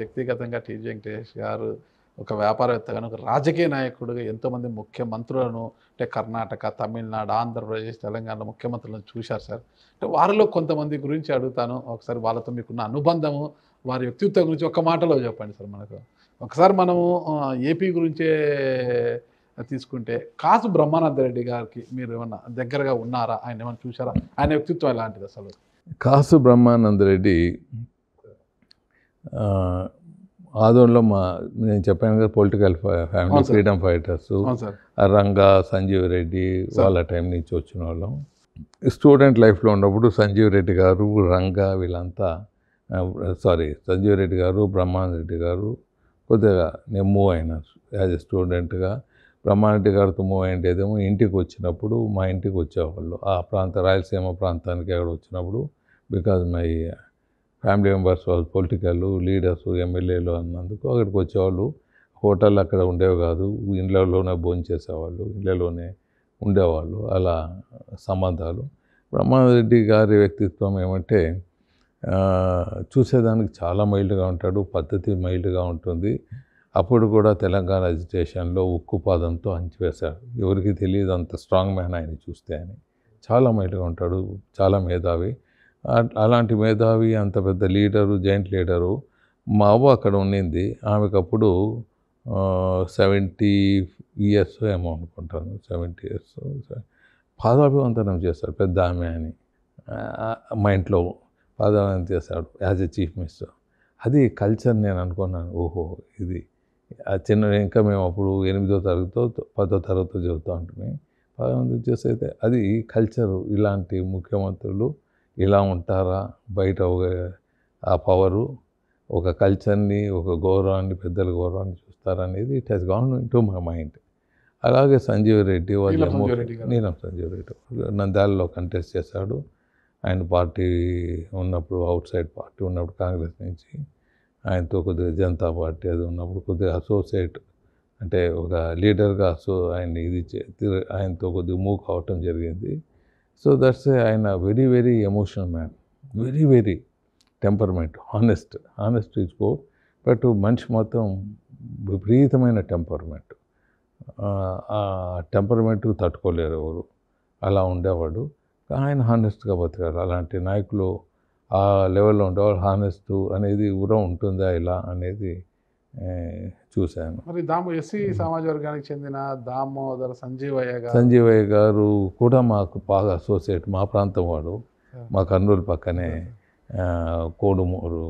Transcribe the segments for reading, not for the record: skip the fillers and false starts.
వ్యక్తిగతంగా టీజీ వెంకటేష్ గారు ఒక వ్యాపారవేత్తగాను, ఒక రాజకీయ నాయకుడిగా ఎంతోమంది ముఖ్యమంత్రులను అంటే కర్ణాటక, తమిళనాడు, ఆంధ్రప్రదేశ్, తెలంగాణలో ముఖ్యమంత్రులను చూశారు సార్. అంటే వారిలో కొంతమంది గురించి అడుగుతాను. ఒకసారి వాళ్ళతో మీకున్న అనుబంధము, వారి వ్యక్తిత్వం గురించి ఒక్క మాటలో చెప్పండి సార్ మనకు. ఒకసారి మనము ఏపీ గురించే తీసుకుంటే కాసు బ్రహ్మానంద రెడ్డి గారికి మీరు ఏమన్నా దగ్గరగా ఉన్నారా? ఆయన ఏమన్నా చూసారా? ఆయన వ్యక్తిత్వం ఎలాంటిది అసలు? కాసు బ్రహ్మానంద రెడ్డి ఆదోన్లో నేను చెప్పాను కదా, పొలిటికల్ ఫ్యామిలీ, అవును సార్. ఫ్రీడమ్ ఫైటర్స్, అవును సార్. రంగా, సంజీవ్ రెడ్డి వాళ్ళ టైం నుంచి వచ్చిన వాళ్ళం. స్టూడెంట్ లైఫ్లో ఉన్నప్పుడు సంజీవ్ రెడ్డి గారు, రంగా వీళ్ళంతా సంజీవ్ రెడ్డి గారు, బ్రహ్మానంద రెడ్డి గారు కొద్దిగా నేను మూవ్ అయినాను యాజ్ ఎ స్టూడెంట్గా. బ్రహ్మానంద రెడ్డి గారితో మూవ్ అయ్యేదేమో ఇంటికి వచ్చినప్పుడు మా ఇంటికి వచ్చేవాళ్ళు. ఆ రాయలసీమ ప్రాంతానికి అక్కడ వచ్చినప్పుడు, బికాజ్ మై ఫ్యామిలీ మెంబర్స్ వాళ్ళు పొలిటికల్ లీడర్స్, ఎమ్మెల్యేలు అన్నందుకు అక్కడికి వచ్చేవాళ్ళు. హోటల్ అక్కడ ఉండేవి కాదు, ఇళ్ళలోనే భోంచేసేవాళ్ళు, ఇళ్ళలోనే ఉండేవాళ్ళు. అలా సంబంధాలు. బ్రహ్మానంద రెడ్డి గారి వ్యక్తిత్వం ఏమంటే చూసేదానికి చాలా మైల్డ్గా ఉంటాడు, పద్ధతి మైల్డ్గా ఉంటుంది. అప్పుడు కూడా తెలంగాణ అజిటేషన్లో ఉక్కు పాదంతో అంచివేశాడు. ఎవరికి తెలియదు అంత స్ట్రాంగ్ మ్యాన్ ఆయన చూస్తే అని. చాలా మైల్డ్గా ఉంటాడు, చాలా మేధావి. అలాంటి మేధావి, అంత పెద్ద లీడరు, జైంట్ లీడరు మా అవ్వ అక్కడ ఉండింది. ఆమెకు అప్పుడు 70 ఇయర్స్ ఏమో అనుకుంటాను, 70 ఇయర్స్. పాదాభివందనం చేశారు పెద్ద ఆమె అని. మా ఇంట్లో పాదాభివందనం చేశాడు యాజ్ ఎ చీఫ్ మినిస్టర్. అది కల్చర్ నేను అనుకున్నాను. ఓహో, ఇది ఇంకా మేము అప్పుడు 8వ తరగతితో 10వ తరగతితో చదువుతూ ఉంటుంది. పాదాభివందనం చేస్తే అది కల్చరు. ఇలాంటి ముఖ్యమంత్రులు ఇలా ఉంటారా, బయట ఆ పవరు, ఒక కల్చర్ని, ఒక గౌరవాన్ని, పెద్దల గౌరవాన్ని చూస్తారనేది it has gone in to my mind. అలాగే సంజీవ్ రెడ్డి నీలం సంజీవ్ రెడ్డి నంద్యాలలో కంటెస్ట్ చేశాడు. ఆయన పార్టీ ఉన్నప్పుడు, అవుట్ సైడ్ పార్టీ ఉన్నప్పుడు కాంగ్రెస్ నుంచి, ఆయనతో కొద్దిగా జనతా పార్టీ అది ఉన్నప్పుడు కొద్దిగా అసోసియేట్ అంటే ఒక లీడర్గా ఆయన్ని ఆయనతో కొద్దిగా మూవ్ కావటం జరిగింది. సో దట్స్ ఆయన very very emotional man, very very temperament, honest is go. But మనిషి మొత్తం విపరీతమైన టెంపర్మెంట్. ఆ టెంపర్మెంట్కి తట్టుకోలేరు ఎవరు, అలా ఉండేవాడు. ఆయన హానెస్ట్గా బతికారు. అలాంటి నాయకులు ఆ లెవెల్లో ఉండేవాళ్ళు. హానెస్ట్ అనేది కూడా ఉంటుందా ఇలా అనేది చూశాను. మరి ఎస్సీ సమాజ వర్గానికి చెందిన దామోదర సంజీవయ్య గారు కూడా మాకు బాగా అసోసియేట్. మా ప్రాంతం వాడు, మా కర్నూలు పక్కనే కోడుమూరు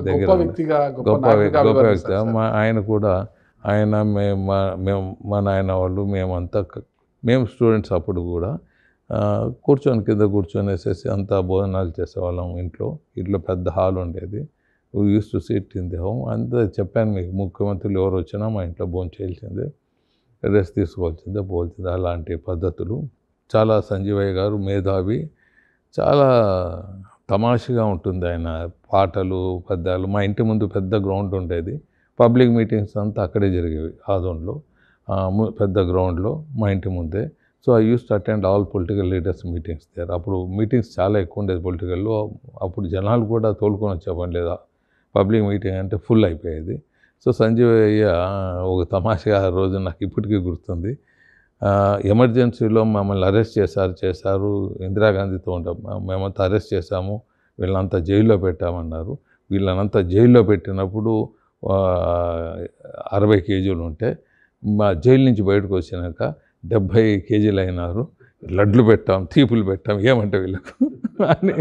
దగ్గర గొప్ప వ్యక్తి. ఆయన కూడా మా నాయన వాళ్ళు మేము స్టూడెంట్స్ అప్పుడు కూడా కింద కూర్చొనేసేసి అంతా భోజనాలు చేసేవాళ్ళం. ఇంట్లో పెద్ద హాల్ ఉండేది. Use to SIT in the home. అంతా చెప్పాను మీకు, ముఖ్యమంత్రులు ఎవరు వచ్చినా మా ఇంట్లో భోజనం చేయాల్సిందే, రెస్ట్ తీసుకోవాల్సిందే, పోల్సిందే. అలాంటి పద్ధతులు. చాలా సంజీవయ్య గారు మేధావి, చాలా తమాషగా ఉంటుంది ఆయన పాటలు, పద్యాలు. మా ఇంటి ముందు పెద్ద గ్రౌండ్ ఉండేది, పబ్లిక్ మీటింగ్స్ అంతా అక్కడే జరిగేవి ఆదోన్లో, పెద్ద గ్రౌండ్లో మా ఇంటి ముందే. So I use to attend all political leaders meetings there. అప్పుడు మీటింగ్స్ చాలా ఎక్కువ ఉండేది పొలిటికల్లో. అప్పుడు జనాలు కూడా తోలుకొని వచ్చేవాళ్ళు లేదా, పబ్లిక్ మీటింగ్ అంటే ఫుల్ అయిపోయేది. సో సంజీవయ్య ఒక తమాషగా ఆ రోజు నాకు ఇప్పటికీ గుర్తుంది. ఎమర్జెన్సీలో మమ్మల్ని అరెస్ట్ చేశారు. ఇందిరాగాంధీతో ఉంటాం, మేమంతా అరెస్ట్ చేశాము, వీళ్ళంతా జైల్లో పెట్టామన్నారు. వీళ్ళనంతా జైల్లో పెట్టినప్పుడు 60 కేజీలు ఉంటే, మా జైలు నుంచి బయటకు వచ్చినాక 70 కేజీలు అయినారు. లడ్లు పెట్టాం, తీపులు పెట్టాం, ఏమంటే వీళ్ళకు అని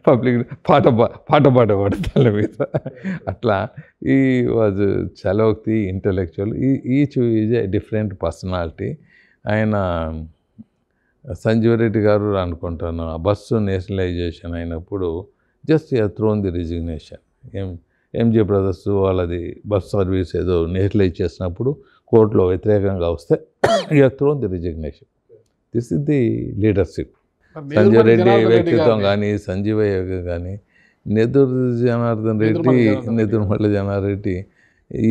పబ్లిక్ పాట పాడతాళ్ళ మీద. అట్లా ఈ వాజ్ చలోక్తి, intellectual. Each is a different personality. ఆయన సంజీవ్ రెడ్డి గారు అనుకుంటాను, ఆ బస్సు నేషనలైజేషన్ అయినప్పుడు just thrown the resignation. MJ brothers వాళ్ళది బస్ సర్వీస్ ఏదో నేషనలైజ్ చేసినప్పుడు కోర్టులో వ్యతిరేకంగా వస్తే thrown the resignation. This is the leadership. Sanjay Reddy వ్యక్తిత్వం కానీ, సంజీవయ్య కానీ, నెదురుమల్లి జనారెడ్డి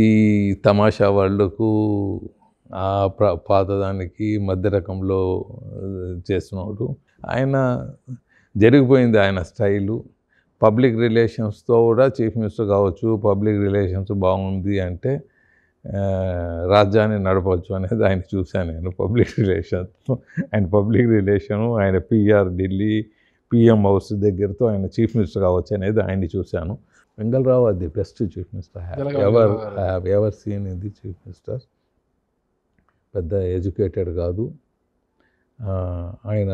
ఈ తమాషా వాళ్ళకు ఆ పాతదానికి మధ్య రకంలో చేసినవాడు. ఆయన జరిగిపోయింది ఆయన స్టైలు. పబ్లిక్ రిలేషన్స్తో కూడా చీఫ్ మినిస్టర్ కావచ్చు, పబ్లిక్ రిలేషన్స్ బాగుంది అంటే రాజ్యాన్ని నడపవచ్చు అనేది ఆయన చూశాను నేను. పబ్లిక్ రిలేషన్స్ ఆయన పబ్లిక్ రిలేషను, ఆయన పిఆర్ ఢిల్లీ పిఎం హౌస్ దగ్గరతో ఆయన చీఫ్ మినిస్టర్ కావచ్చు అనేది ఆయన్ని చూశాను. వెంగళరావు అది best chief minister ever seen in the chief minister. పెద్ద ఎడ్యుకేటెడ్ కాదు, ఆయన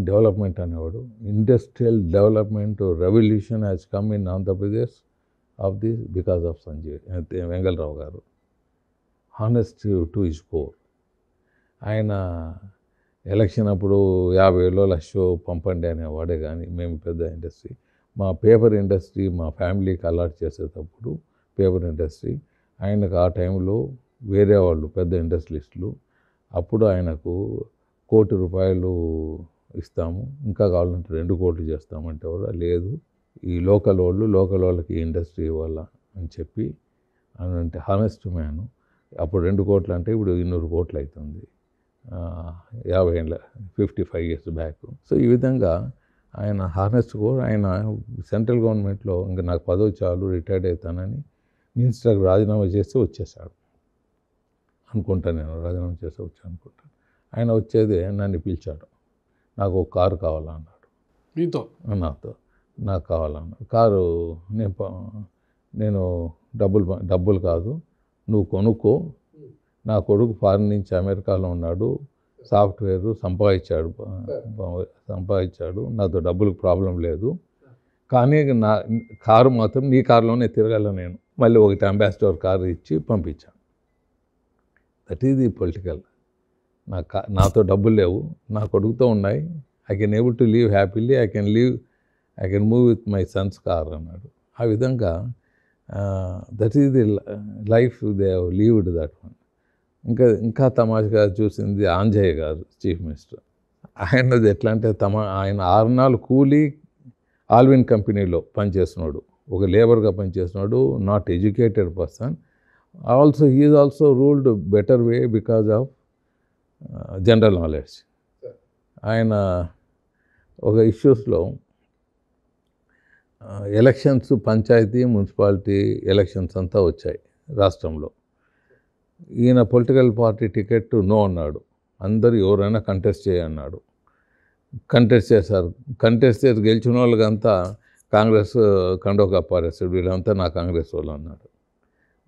డెవలప్మెంట్ అనేవాడు. Industrial development revolution has come in Andhra Pradesh of this because of Vengalarao garu. Honest to his core. ఆయన ఎలక్షన్ అప్పుడు 50,000 లక్ష పంపండి అనేవాడే. కానీ మేము పెద్ద ఇండస్ట్రీ, మా పేపర్ ఇండస్ట్రీ మా ఫ్యామిలీకి అలాట్ చేసేటప్పుడు పేపర్ ఇండస్ట్రీ ఆయనకు ఆ టైంలో వేరే వాళ్ళు పెద్ద ఇండస్ట్రియలిస్టులు, అప్పుడు ఆయనకు ₹1,00,00,000 ఇస్తాము, ఇంకా కావాలంటే 2 కోట్లు చేస్తామంటే కూడా లేదు, ఈ లోకల్ వాళ్ళకి ఇండస్ట్రీ ఇవ్వాలా అని చెప్పి అంటే హానెస్ట్ మ్యాను. అప్పుడు 2 కోట్లు అంటే ఇప్పుడు 200 కోట్లు అవుతుంది, 50 ఏళ్ళ 55 years బ్యాక్. సో ఈ విధంగా ఆయన హానెస్ట్ కూడా. ఆయన సెంట్రల్ గవర్నమెంట్లో ఇంకా నాకు పదవి చాలు రిటైర్డ్ అవుతానని మినిస్టర్కి రాజీనామా చేసి వచ్చేసాడు అనుకుంటాను. నేను రాజీనామా చేసి వచ్చాను అనుకుంటాను. ఆయన వచ్చేది నన్ను పిలిచాడు, నాకు ఒక కారు కావాలన్నాడు. నాతో నాకు కావాలన్నాడు. కారు నేను డబ్బులు కాదు, నువ్వు కొనుక్కో, నా కొడుకు ఫారిన్ నుంచి అమెరికాలో ఉన్నాడు, సాఫ్ట్వేర్ సంపాదించాడు, నాతో డబ్బులకు ప్రాబ్లం లేదు, కానీ నా కారు మాత్రం నీ కారులోనే తిరగాల నేను. మళ్ళీ ఒకటి అంబాసిడర్ కారు ఇచ్చి పంపించాను. That is the political. నాతో డబ్బులు లేవు, నా కొడుకుతో ఉన్నాయి, I can able to leave happily, I can move with my Sons car అన్నాడు. ఆ విధంగా that is the life they have లీవ్డ్ that one. ఇంకా తమాషగా చూసింది ఆంజనేయ గారు చీఫ్ మినిస్టర్. ఆయనది ఎట్లా అంటే ఆయన 6 నెలలు కూలీ ఆల్విన్ కంపెనీలో పనిచేస్తున్నాడు, ఒక లేబర్గా పనిచేస్తున్నాడు, not educated person. He is also ruled better way because of general knowledge. ఆయన ఒక ఇష్యూస్లో ఎలక్షన్స్, పంచాయతీ మున్సిపాలిటీ ఎలక్షన్స్ అంతా వచ్చాయి రాష్ట్రంలో. ఈయన పొలిటికల్ పార్టీ టికెట్ నో అన్నాడు, అందరూ ఎవరైనా కంటెస్ట్ చేయన్నాడు. కంటెస్ట్ చేశారు. కంటెస్ట్ చేసి గెలిచిన వాళ్ళకంతా కాంగ్రెస్ కండో కప్పారేస్తాడు, వీళ్ళంతా నా కాంగ్రెస్ వాళ్ళు అన్నాడు.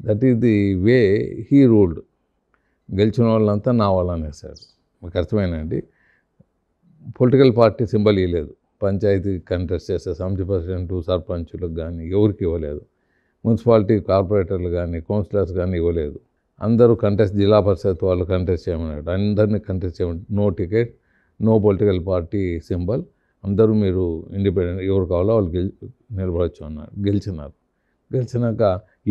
That is the way he ruled. గెలిచిన వాళ్ళంతా నా వాళ్ళు అనేసాడు. మీకు అర్థమైనండి. పొలిటికల్ పార్టీ సింబల్ ఇవ్వలేదు. పంచాయతీ కంటెస్ట్ చేసే 70% సర్పంచులకు కానీ ఎవరికి ఇవ్వలేదు. మున్సిపాలిటీ కార్పొరేటర్లు కానీ కౌన్సిలర్స్ కానీ ఇవ్వలేదు. అందరూ కంటెస్ట్, జిల్లా పరిషత్ వాళ్ళు కంటెస్ట్ చేయమన్నాడు. అందరినీ కంటెస్ట్ చేయమని, no ticket, no political party symbol, అందరూ మీరు ఇండిపెండెంట్, ఎవరు కావాలో వాళ్ళు నిలబడచ్చు అన్నాడు. గెలిచినాక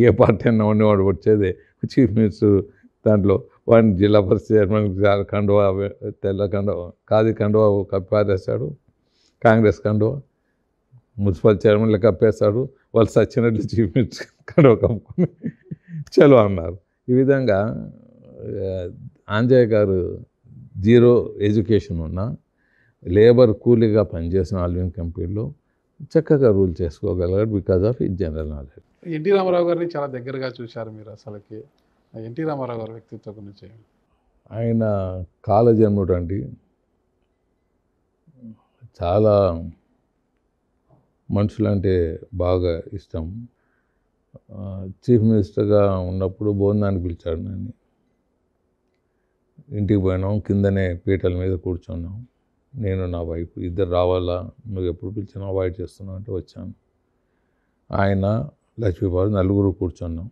ఏ పార్టీ అన్నా ఉండేవాడు వచ్చేది చీఫ్ మినిస్టర్. దాంట్లో వాడిని జిల్లా పరిషత్ చైర్మన్ కండువా, తెల్ల కండువా, ఖాదీ కండువా కప్పారేస్తాడు, కాంగ్రెస్ కండువా. మున్సిపల్ చైర్మన్లు కప్పేస్తాడు, వాళ్ళు సచ్చినట్లు చీఫ్ మినిస్టర్ కండువా కప్పుకొని చలో అన్నారు. ఈ విధంగా ఆంజనేయ గారు 0 ఎడ్యుకేషన్ ఉన్న లేబర్ కూలీగా పనిచేసిన ఆల్విన్ కంపెనీలో చక్కగా రూల్ చేసుకోగలిగాడు బికాజ్ ఆఫ్ ఈ జనరల్ నాలెడ్జ్. ఎన్టీ రామారావు గారిని చాలా దగ్గరగా చూశారు మీరు. అసలుకి ఎన్టీ రామారావు గారి వ్యక్తిత్వం గురించి? ఆయన కాలజన్ముడు అండి. చాలా మనుషులంటే బాగా ఇష్టం. చీఫ్ మినిస్టర్గా ఉన్నప్పుడు భోజనానికి పిలిచాడు నన్ను. ఇంటికి పోయినాం, కిందనే పీటల మీద కూర్చున్నాం, నేను నా వైఫ్. ఇద్దరు రావాలా, నువ్వు ఎప్పుడు పిలిచినా అవాయిడ్ చేస్తున్నావు అంటే వచ్చాను. ఆయన, లక్ష్మీపార్వతి, నలుగురు కూర్చున్నాం.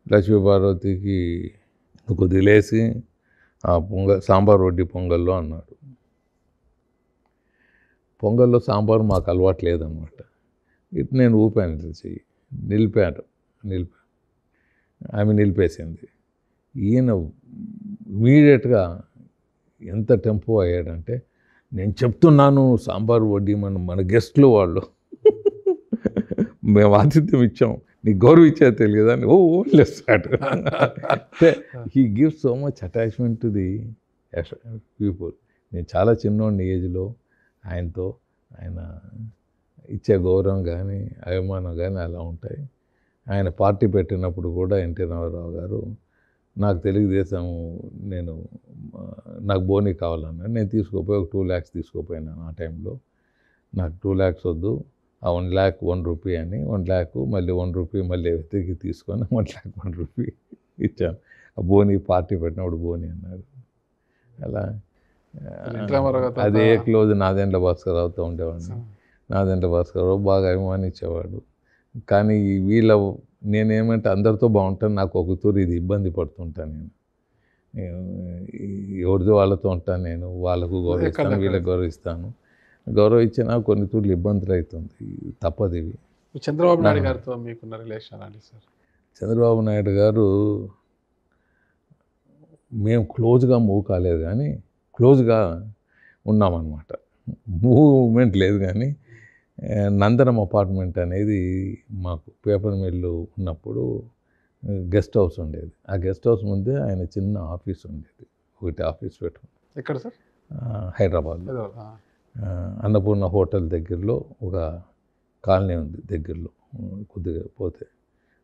లక్ష్మీపార్వతికి కొద్దిగా లేసి సాంబార్ వడ్డీ పొంగల్లో అన్నాడు. పొంగల్లో సాంబార్ మాకు అలవాటు లేదనమాట. ఇటు నేను ఊపాను, చెయ్యి నిలిపాను. ఆమె నిలిపేసింది. ఈయన ఇమీడియట్గా ఎంత టెంపో అయ్యాడంటే, నేను చెప్తున్నాను సాంబార్ వడ్డీ మన గెస్ట్లు వాళ్ళు, మేము ఆతిథ్యం ఇచ్చాం, నీకు గౌరవం ఇచ్చేది తెలియదు అని లేస్తాడు. అంటే he gives so much attachment to the people. నేను చాలా చిన్నోడిని ఏజ్లో ఆయనతో. ఆయన ఇచ్చే గౌరవం కానీ అభిమానం కానీ అలా ఉంటాయి. ఆయన పార్టీ పెట్టినప్పుడు కూడా ఎన్టీ రామారావు గారు నాకు తెలుగుదేశం నాకు బోనీ కావాలన్నాడు. నేను తీసుకోపోయి ఒక 2 lakhs తీసుకోపోయినాను ఆ టైంలో. నాకు 2 lakhs వద్దు, ఆ 1 lakh 1 rupee అని 1 lakh మళ్ళీ 1 rupee మళ్ళీ వెతికి తీసుకొని 1 lakh 1 rupee ఇచ్చాను. ఆ బోనీ పార్టీ పెట్టినప్పుడు బోనీ అన్నాడు. అలా అదే క్లోజ్ నాదెండ్ల భాస్కరరావుతో ఉండేవాడిని. నాదెండ్ల భాస్కరరావు బాగా అభిమానించేవాడు. కానీ నేనేమంటే అందరితో బాగుంటాను, నాకు ఒక తూరు ఇది ఇబ్బంది పడుతుంటాను. ఎవరిది వాళ్ళతో ఉంటాను, నేను వాళ్ళకు గౌరవిస్తాను, వీళ్ళకి గౌరవిస్తాను. గౌరవం ఇచ్చినా కొన్ని తూర్లు ఇబ్బందులు అవుతుంది, తప్పదు ఇవి. చంద్రబాబు నాయుడు గారితో మీకున్న రిలేషన్ అండి సార్? చంద్రబాబు నాయుడు గారు మేము క్లోజ్గా మూవ్ కాలేదు కానీ క్లోజ్గా ఉన్నామన్నమాట. మూవ్మెంట్ లేదు కానీ నందనం అపార్ట్మెంట్ అనేది మాకు పేపర్ మిల్లు ఉన్నప్పుడు గెస్ట్ హౌస్ ఉండేది. ఆ గెస్ట్ హౌస్ ముందే ఆయన చిన్న ఆఫీస్ ఉండేది, ఒకటి ఆఫీస్ పెట్టుకుంది. ఎక్కడ సార్? హైదరాబాద్లో అన్నపూర్ణ హోటల్ దగ్గరలో ఒక కాలనీ ఉంది, దగ్గరలో కొద్దిగా పోతే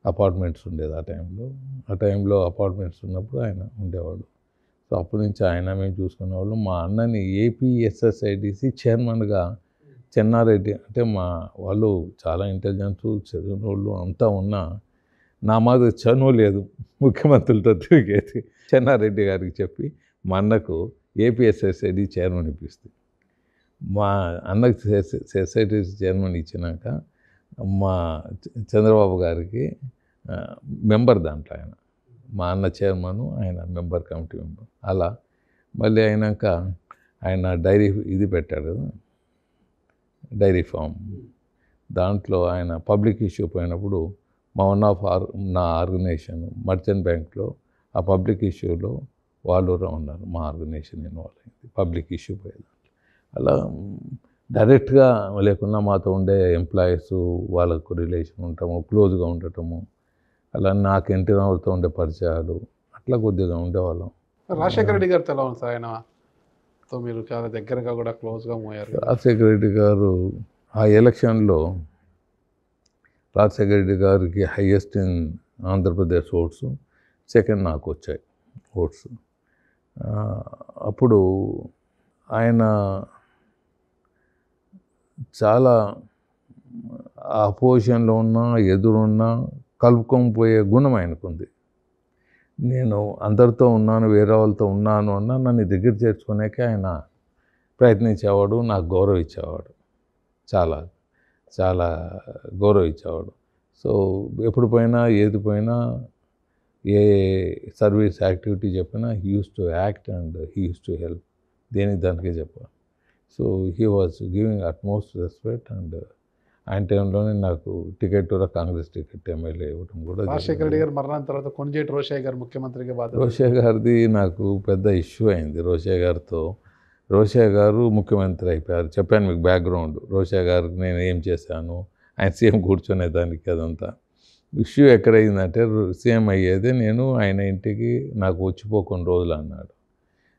అపార్ట్మెంట్స్ ఉండేది. ఆ టైంలో అపార్ట్మెంట్స్ ఉన్నప్పుడు ఆయన ఉండేవాడు. సో అప్పటి నుంచి ఆయన మేము చూసుకునేవాళ్ళు. మా అన్నని ఏపీఎస్ఎస్ఐడిసి చైర్మన్గా చెన్నారెడ్డి, అంటే వాళ్ళు చాలా ఇంటెలిజెన్స్ చదివిన వాళ్ళు అంతా ఉన్నా నా మాది చనువు లేదు, ముఖ్యమంత్రులతో తిరిగేది. చెన్నారెడ్డి గారికి చెప్పి మా అన్నకు ఏపీఎస్ఎస్ఐడి చైర్మన్ ఇప్పిస్తుంది. మా అన్నకు ఎస్ఐడిసి చైర్మన్ ఇచ్చినాక మా చంద్రబాబు గారికి మెంబర్ దాంట్లో ఆయన, మా అన్న చైర్మను, ఆయన మెంబర్, కమిటీ మెంబర్. అలా మళ్ళీ అయినాక ఆయన డైరీ ఇది పెట్టాడు కదా, డైరీ ఫామ్. దాంట్లో ఆయన పబ్లిక్ ఇష్యూ పోయినప్పుడు నా ఆర్గనైజేషన్ మర్చెంట్ బ్యాంక్లో ఆ పబ్లిక్ ఇష్యూలో వాళ్ళు ఉన్నారు, మా ఆర్గనైజేషన్ ఇన్వాల్వ్ అయింది పబ్లిక్ ఇష్యూ పోయేది. అలా డైరెక్ట్గా లేకున్నా మాతో ఉండే ఎంప్లాయీస్ వాళ్ళకు రిలేషన్ ఉండటము, క్లోజ్గా ఉండటము, అలా నాకు ఎన్టీ రామారావుతో ఉండే పరిచయాలు అట్లా కొద్దిగా ఉండేవాళ్ళం. రాజశేఖర రెడ్డి గారితో ఎలా ఉంది సార్? ఆయనతో మీరు చాలా దగ్గరగా కూడా క్లోజ్గా పోయారు. రాజశేఖర రెడ్డి గారు ఆ ఎలక్షన్లో రాజశేఖర రెడ్డి గారికి highest in Andhra Pradesh votes, second నాకు వచ్చాయి ఓట్స్. అప్పుడు ఆయన చాలా అపోజిషన్లో ఉన్నా ఎదురున్నా కలుపుకొని పోయే గుణం ఆయనకుంది. నేను అందరితో ఉన్నాను, వేరే వాళ్ళతో ఉన్నాను అన్నా నన్ను దగ్గర చేర్చుకునేకే ఆయన ప్రయత్నించేవాడు, నాకు గౌరవం ఇచ్చేవాడు, చాలా చాలా గౌరవం ఇచ్చేవాడు. సో ఎప్పుడు పోయినా ఏది పోయినా ఏ సర్వీస్ యాక్టివిటీ చెప్పినా he use to act and he use to help, దానికే చెప్పాను. So he was giving utmost respect. And ఆయన టైంలోనే నాకు టికెట్ కూడా కాంగ్రెస్ టికెట్ ఎమ్మెల్యే ఇవ్వడం కూడా. రాజశేఖర రెడ్డి గారు మరణం తర్వాత కొణిజేటి రోషయ్య గారు ముఖ్యమంత్రిగా రోషయ్య గారిది నాకు పెద్ద ఇష్యూ అయింది. రోషయ్య గారు ముఖ్యమంత్రి అయిపోయారు. చెప్పాను మీకు బ్యాక్గ్రౌండ్. రోషయ్య గారికి నేను ఏం చేశాను, ఆయన సీఎం కూర్చునేదానికి అదంతా ఇష్యూ ఎక్కడైందంటే, సీఎం అయ్యేది నేను ఆయన ఇంటికి నాకు వచ్చిపోకొన్ని రోజులు అన్నాడు.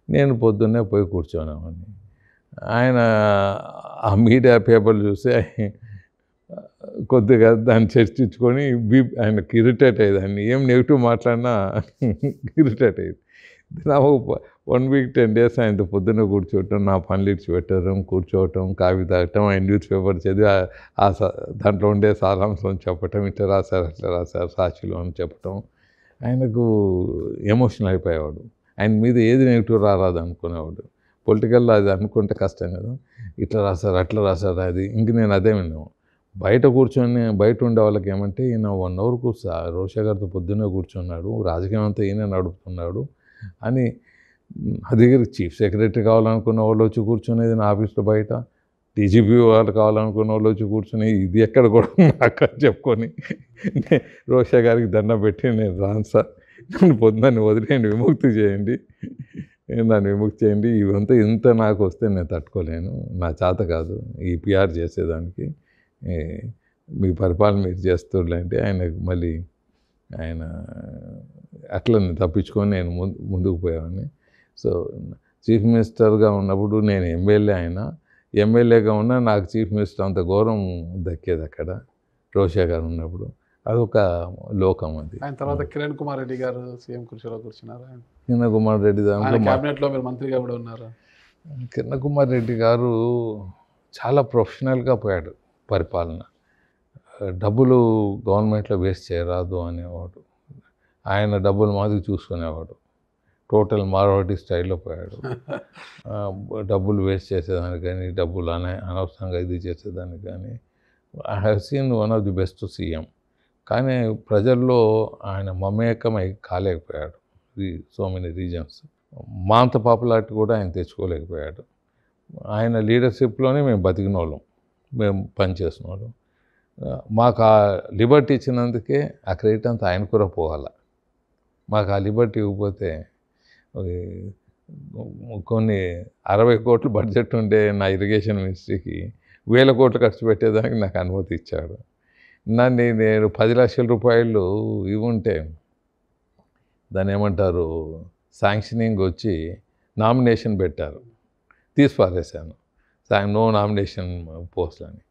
నేను పొద్దున్నే పోయి కూర్చోనేవాడిని. ఆయన ఆ మీడియా పేపర్లు చూసి కొద్దిగా దాన్ని చర్చించుకొని ఆయనకి ఇరిటేట్ అయ్యేదాన్ని. ఏం నెగిటివ్ మాట్లాడినా ఇరిటేట్ అయ్యేది. నాకు 1 week 10 days ఆయనతో పొద్దున్న కూర్చోవటం, నా పనులు ఇచ్చిపెట్టడం, కూర్చోవటం, కాఫీ తాగటం, ఆయన న్యూస్ పేపర్ చదివి దాంట్లో ఉండే సారాంశం చెప్పటం, ఇట్లా రాశారు అట్లా రాశారు సాక్షిలో అని చెప్పటం. ఆయనకు ఎమోషనల్ అయిపోయేవాడు. ఆయన మీద ఏది నెగిటివ్ రారాదు అనుకునేవాడు. పొలిటికల్లో అది అనుకుంటే కష్టం కదా, ఇట్లా రాశారు అట్లా రాశారు అది. ఇంక నేను అదే విన్నాను. బయట ఉండే వాళ్ళకి ఏమంటే, ఈయన 1 hour రోషయ్య గారితో పొద్దున్నే కూర్చున్నాడు, రాజకీయం అంతా ఈయన నడుపుతున్నాడు అని. నా దగ్గర చీఫ్ సెక్రటరీ కావాలనుకున్న వాళ్ళు వచ్చి కూర్చునేది నా ఆఫీస్లో బయట, డీజీపీ వాళ్ళు కావాలనుకున్న వాళ్ళు వచ్చి కూర్చుని, ఇది ఎక్కడ కూడా నాకు చెప్పుకొని రోషయ్య గారికి దండం పెట్టి, నేను రాను సార్, నన్ను పొద్దున్న వదిలేయండి, విముక్తి చేయండి, నన్ను విముక్తి చేయండి, ఇవంతా ఇంత నాకు వస్తే నేను తట్టుకోలేను, నా చేత కాదు ఈ పిఆర్ చేసేదానికి, మీ పరిపాలన మీరు చేస్తుంటే ఆయనకు ఆయన అట్లా తప్పించుకొని నేను ముందుకు పోయేవాడిని. సో చీఫ్ మినిస్టర్గా ఉన్నప్పుడు నేను ఎమ్మెల్యే అయినా ఎమ్మెల్యేగా ఉన్నా నాకు చీఫ్ మినిస్టర్ అంత గౌరవం దక్కేది అక్కడ రోషా గారు ఉన్నప్పుడు. అదొక లోకం అది. ఆయన తర్వాత కిరణ్ కుమార్ రెడ్డి గారు సీఎం కుర్చీలో కూర్చున్నారు. కిరణ్ కుమార్ రెడ్డి ఆయన దాంట్లో క్యాబినెట్లో మీరు మంత్రిగా కూడా ఉన్నారు. కిరణ్ కుమార్ రెడ్డి గారు చాలా ప్రొఫెషనల్గా పోయాడు పరిపాలన. డబ్బులు గవర్నమెంట్లో వేస్ట్ చేయరాదు అనేవాడు. ఆయన డబ్బులు మాదిరి చూసుకునేవాడు. టోటల్ మార్వాడి స్టైల్లో పోయాడు. డబ్బులు వేస్ట్ చేసేదానికి కానీ, డబ్బులు అనవసరంగా ఇది చేసేదానికి కానీ I have seen one of the best CM. కానీ ప్రజల్లో ఆయన మమేకమై కాలేకపోయాడు. So many reasons. మా అంత పాపులారిటీ కూడా ఆయన తెచ్చుకోలేకపోయాడు. ఆయన లీడర్షిప్లోనే మేము బతికిన వాళ్ళం, మేము పనిచేసిన వాళ్ళం. మాకు ఆ లిబర్టీ ఇచ్చినందుకే ఆ క్రెడిట్ అంతా ఆయన కూడా పోవాలి. మాకు ఆ లిబర్టీ ఇవ్వకపోతే కొన్ని 60 కోట్లు బడ్జెట్ ఉండే నా ఇరిగేషన్ మినిస్ట్రీకి 1000 కోట్లు ఖర్చు పెట్టేదానికి నాకు అనుమతి ఇచ్చాడు. నేను 10 లక్షల రూపాయలు ఇవ్వుంటే దాన్ని ఏమంటారు శాంక్షనింగ్ వచ్చి నామినేషన్ పెట్టారు, తీసి పారేశాను. నో నామినేషన్ పోస్ట్ అని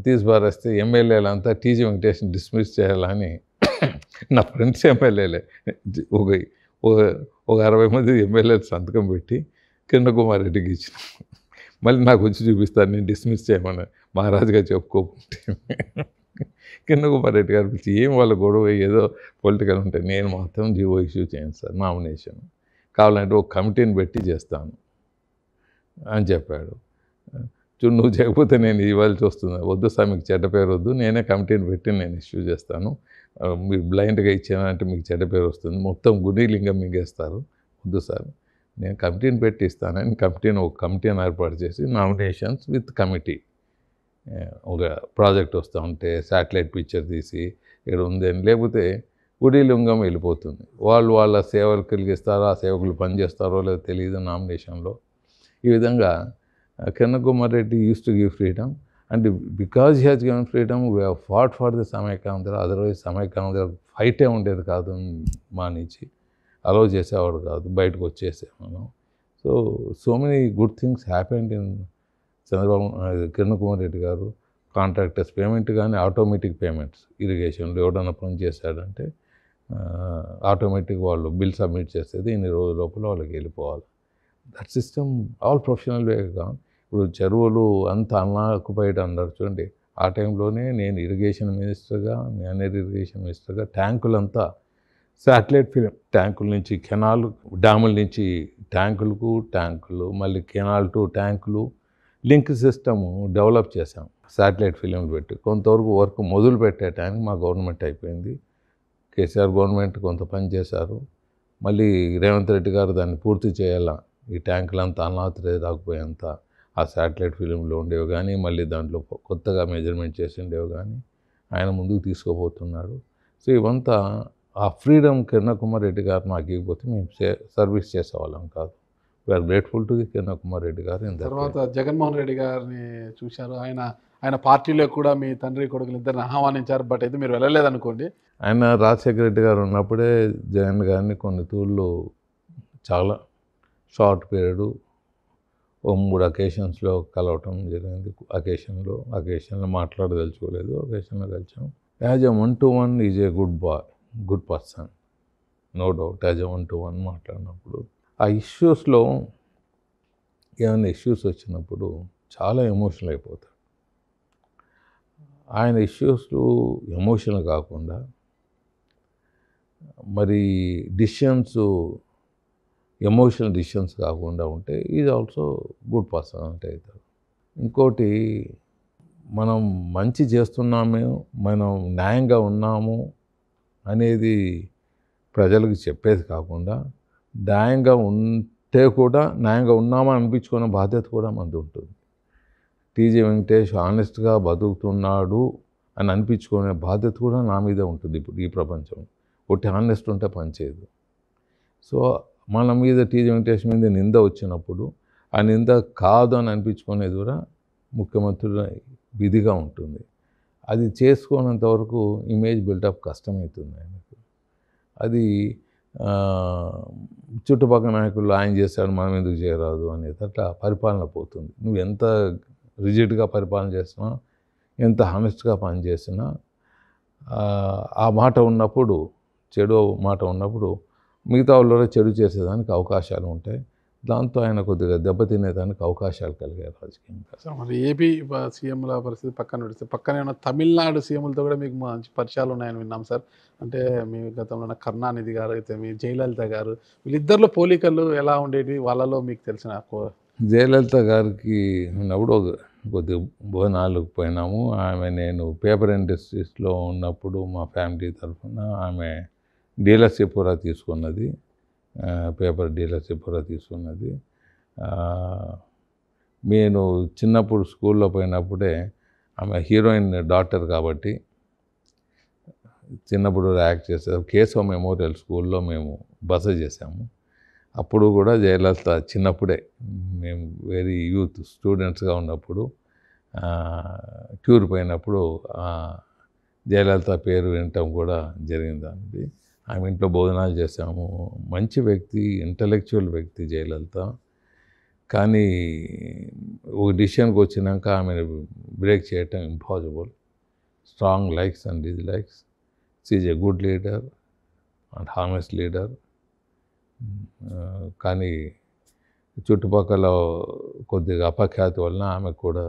తీసి పారేస్తే ఎమ్మెల్యేలంతా టీజీ వెంకటేషన్ డిస్మిస్ చేయాలని నా ఫ్రెండ్స్ ఎమ్మెల్యేలే ఒక 60 మంది ఎమ్మెల్యేలు సంతకం పెట్టి కిరణ్ కుమార్ రెడ్డికి ఇచ్చిన. మళ్ళీ నాకు వచ్చి చూపిస్తాను నేను డిస్మిస్ చేయమని మహారాజుగా చెప్పుకోకుంటే. కిరణ్ కుమార్ రెడ్డి గారు పిలిచి ఏం వాళ్ళ గొడవ ఏదో పొలిటికల్ ఉంటే నేను మాత్రం జీవో ఇష్యూ చేయను సార్, నామినేషన్ కావాలంటే ఒక కమిటీని పెట్టి చేస్తాను అని చెప్పాడు. నువ్వు చేయకపోతే నేను ఇవ్వాల్సి వస్తుంది, వద్దు సార్ మీకు చెడ్డ పేరు వద్దు, నేనే కమిటీని పెట్టి నేను ఇష్యూ చేస్తాను, మీరు బ్లైండ్గా ఇచ్చానంటే మీకు చెడ్డ పేరు వస్తుంది, మొత్తం గుణీలింగం మింగేస్తారు, వద్దు సార్ నేను కమిటీని పెట్టి ఇస్తానని ఒక కమిటీని ఏర్పాటు చేసి నామినేషన్స్ విత్ కమిటీ. ఒక ప్రాజెక్ట్ వస్తూ ఉంటే శాటిలైట్ పిక్చర్ తీసి ఇక్కడ ఉందని, లేకపోతే గుడిలింగం వెళ్ళిపోతుంది. వాళ్ళ సేవకులకి ఇస్తారో ఆ సేవకులు పనిచేస్తారో లేదో తెలియదు నామినేషన్లో. ఈ విధంగా Kiran Kumar Reddy used to give freedom and because he has given freedom we have fought for the Samaikyandhra. Otherwise Samaikyandhra ఫైటే ఉండేది కాదు, మా నుంచి అలౌ చేసేవాడు కాదు, బయటకు వచ్చేసేవాళ్ళం. So many good things happened in Chandrababu Kiran Kumar Reddy garu. Contractors payment కానీ ఆటోమేటిక్ పేమెంట్స్, ఇరిగేషన్లో ఎవడన్నా పని చేశాడంటే ఆటోమేటిక్ వాళ్ళు బిల్ సబ్మిట్ చేసేది ఇన్ని రోజుల లోపల వాళ్ళకి వెళ్ళిపోవాలి. దట్ సిస్టమ్ ఆల్ ప్రొఫెషనల్ వేగా. ఇప్పుడు చెరువులు అంతా అన్ఆక్యుపైడ్ అన్నారు చూడండి, ఆ టైంలోనే నేను ఇరిగేషన్ మినిస్టర్గా, మేనేజ్ ఇరిగేషన్ మినిస్టర్గా ట్యాంకులంతా శాటిలైట్ ఫిలిం, ట్యాంకుల నుంచి కెనాల్, డ్యాముల నుంచి ట్యాంకులు మళ్ళీ కెనాల్ టు ట్యాంకులు లింక్ సిస్టమ్ డెవలప్ చేశాం శాటిలైట్ ఫిలింలు పెట్టి. కొంతవరకు వర్క్ మొదలు పెట్టే టైంకి మా గవర్నమెంట్ అయిపోయింది. కేసీఆర్ గవర్నమెంట్ కొంత పని చేశారు, మళ్ళీ రేవంత్ రెడ్డి గారు దాన్ని పూర్తి చేయాల. ఈ ట్యాంకులంతా అనాథరైజ్ రాకపోయేంత ఆ శాటిలైట్ ఫిలింలో ఉండేవి కానీ, మళ్ళీ దాంట్లో కొత్తగా మెజర్మెంట్ చేసి ఉండేవి కానీ ఆయన ముందుకు తీసుకోబోతున్నాడు. సో ఇవంతా ఆ ఫ్రీడమ్ కిరణ్ కుమార్ రెడ్డి గారు నాకు ఇవ్వకపోతే మేము సర్వీస్ చేసేవాళ్ళం కాదు. We are grateful to the Kiran Kumar Reddy గారు. తర్వాత జగన్మోహన్ రెడ్డి గారిని చూశారు. ఆయన పార్టీలో కూడా మీ తండ్రి కొడుకులు ఇద్దరిని ఆహ్వానించారు, బట్ అయితే మీరు వెళ్ళలేదనుకోండి. ఆయన రాజశేఖర రెడ్డి గారు ఉన్నప్పుడే జగన్ గారిని కొన్ని తూళ్ళు చాలా షార్ట్ పీరియడ్ 3 అకేషన్స్లో కలవటం జరిగింది. అకేషన్లో మాట్లాడదలుచుకోలేదు, అకేషన్లో కలిసాం. As a 1-to-1 is a good person, no doubt. As a 1-to-1 మాట్లాడినప్పుడు ఆ ఇష్యూస్లో ఏమైనా ఇష్యూస్ వచ్చినప్పుడు చాలా ఎమోషనల్ అయిపోతాడు. ఆయన ఇష్యూస్లు ఎమోషనల్ కాకుండా మరి ఎమోషనల్ డిసిషన్స్ కాకుండా ఉంటే ఈజ్ ఆల్సో గుడ్ పర్సన్ అంటే అవుతాడు. ఇంకోటి, మనం మంచి చేస్తున్నాము, మనం న్యాయంగా ఉన్నాము అనేది ప్రజలకు చెప్పేది కాకుండా, న్యాయంగా ఉంటే కూడా న్యాయంగా ఉన్నామని అనిపించుకునే బాధ్యత కూడా మనది ఉంటుంది. టీజీ వెంకటేష్ ఆనెస్ట్గా బతుకుతున్నాడు అని అనిపించుకునే బాధ్యత కూడా నా మీదే ఉంటుంది. ఇప్పుడు ఈ ప్రపంచం ఒకటి ఆనెస్ట్ ఉంటే పనిచేయదు. సో మన మీద టీజీ వెంకటేష్ మీద నింద వచ్చినప్పుడు ఆ నింద కాదు అని అనిపించుకునేది కూడా ముఖ్యమంత్రుల విధిగా ఉంటుంది. అది చేసుకోనంత వరకు ఇమేజ్ బిల్డప్ కష్టమవుతుంది ఆయనకు. అది చుట్టుపక్కల నాయకులు ఆయన చేశాడు మనం ఎందుకు చేయరాదు అనేది అట్లా పరిపాలన పోతుంది. నువ్వు ఎంత రిజిడ్గా పరిపాలన చేసినా, ఎంత హానెస్ట్గా పని చేసినా ఆ మాట ఉన్నప్పుడు, చెడు మాట ఉన్నప్పుడు మిగతా వాళ్ళలో చెడు చేసేదానికి అవకాశాలు ఉంటాయి. దాంతో ఆయన కొద్దిగా దెబ్బతినేదానికి అవకాశాలు కలిగాయి రాజకీయంగా. సో మరి ఏపీ సీఎంల పరిస్థితి పక్కన పెడితే, పక్కనే ఉన్న తమిళనాడు సీఎంలతో కూడా మీకు మంచి పరిచయాలు ఉన్నాయని విన్నాం సార్. అంటే మీ గతంలో ఉన్న కరుణానిధి గారు అయితే, మీ జయలలిత గారు, వీళ్ళిద్దరిలో పోలికలు ఎలా ఉండేవి? వాళ్ళలో మీకు తెలిసిన జయలలిత గారికి ఉన్నప్పుడు కొద్దిగా భోజనాలకు పోయినాము. ఆమె నేను పేపర్ ఇండస్ట్రీస్లో ఉన్నప్పుడు మా ఫ్యామిలీ తరఫున ఆమె డీలర్షిప్ కూడా తీసుకున్నది. పేపర్ డీలర్షిప్ కూడా తీసుకున్నది. నేను చిన్నప్పుడు స్కూల్లో పోయినప్పుడే ఆమె హీరోయిన్ డాటర్ కాబట్టి చిన్నప్పుడు యాక్ట్ చేశారు. కేశవ మెమోరియల్ స్కూల్లో మేము బస చేసాము. అప్పుడు కూడా జయలలిత చిన్నప్పుడే మేము వెరీ యూత్ స్టూడెంట్స్గా ఉన్నప్పుడు టూర్ పోయినప్పుడు జయలలిత పేరు వినటం కూడా జరిగింది. అది ఆమె ఇంట్లో భోజనాలు చేసాము. మంచి వ్యక్తి, ఇంటలెక్చువల్ వ్యక్తి జయలలిత. కానీ ఒక డిసిషన్కి వచ్చినాక ఆమెను బ్రేక్ చేయటం impossible. Strong likes and dislikes. She is a good leader and honest leader. కానీ చుట్టుపక్కల కొద్దిగా అపఖ్యాతి వలన ఆమెకు కూడా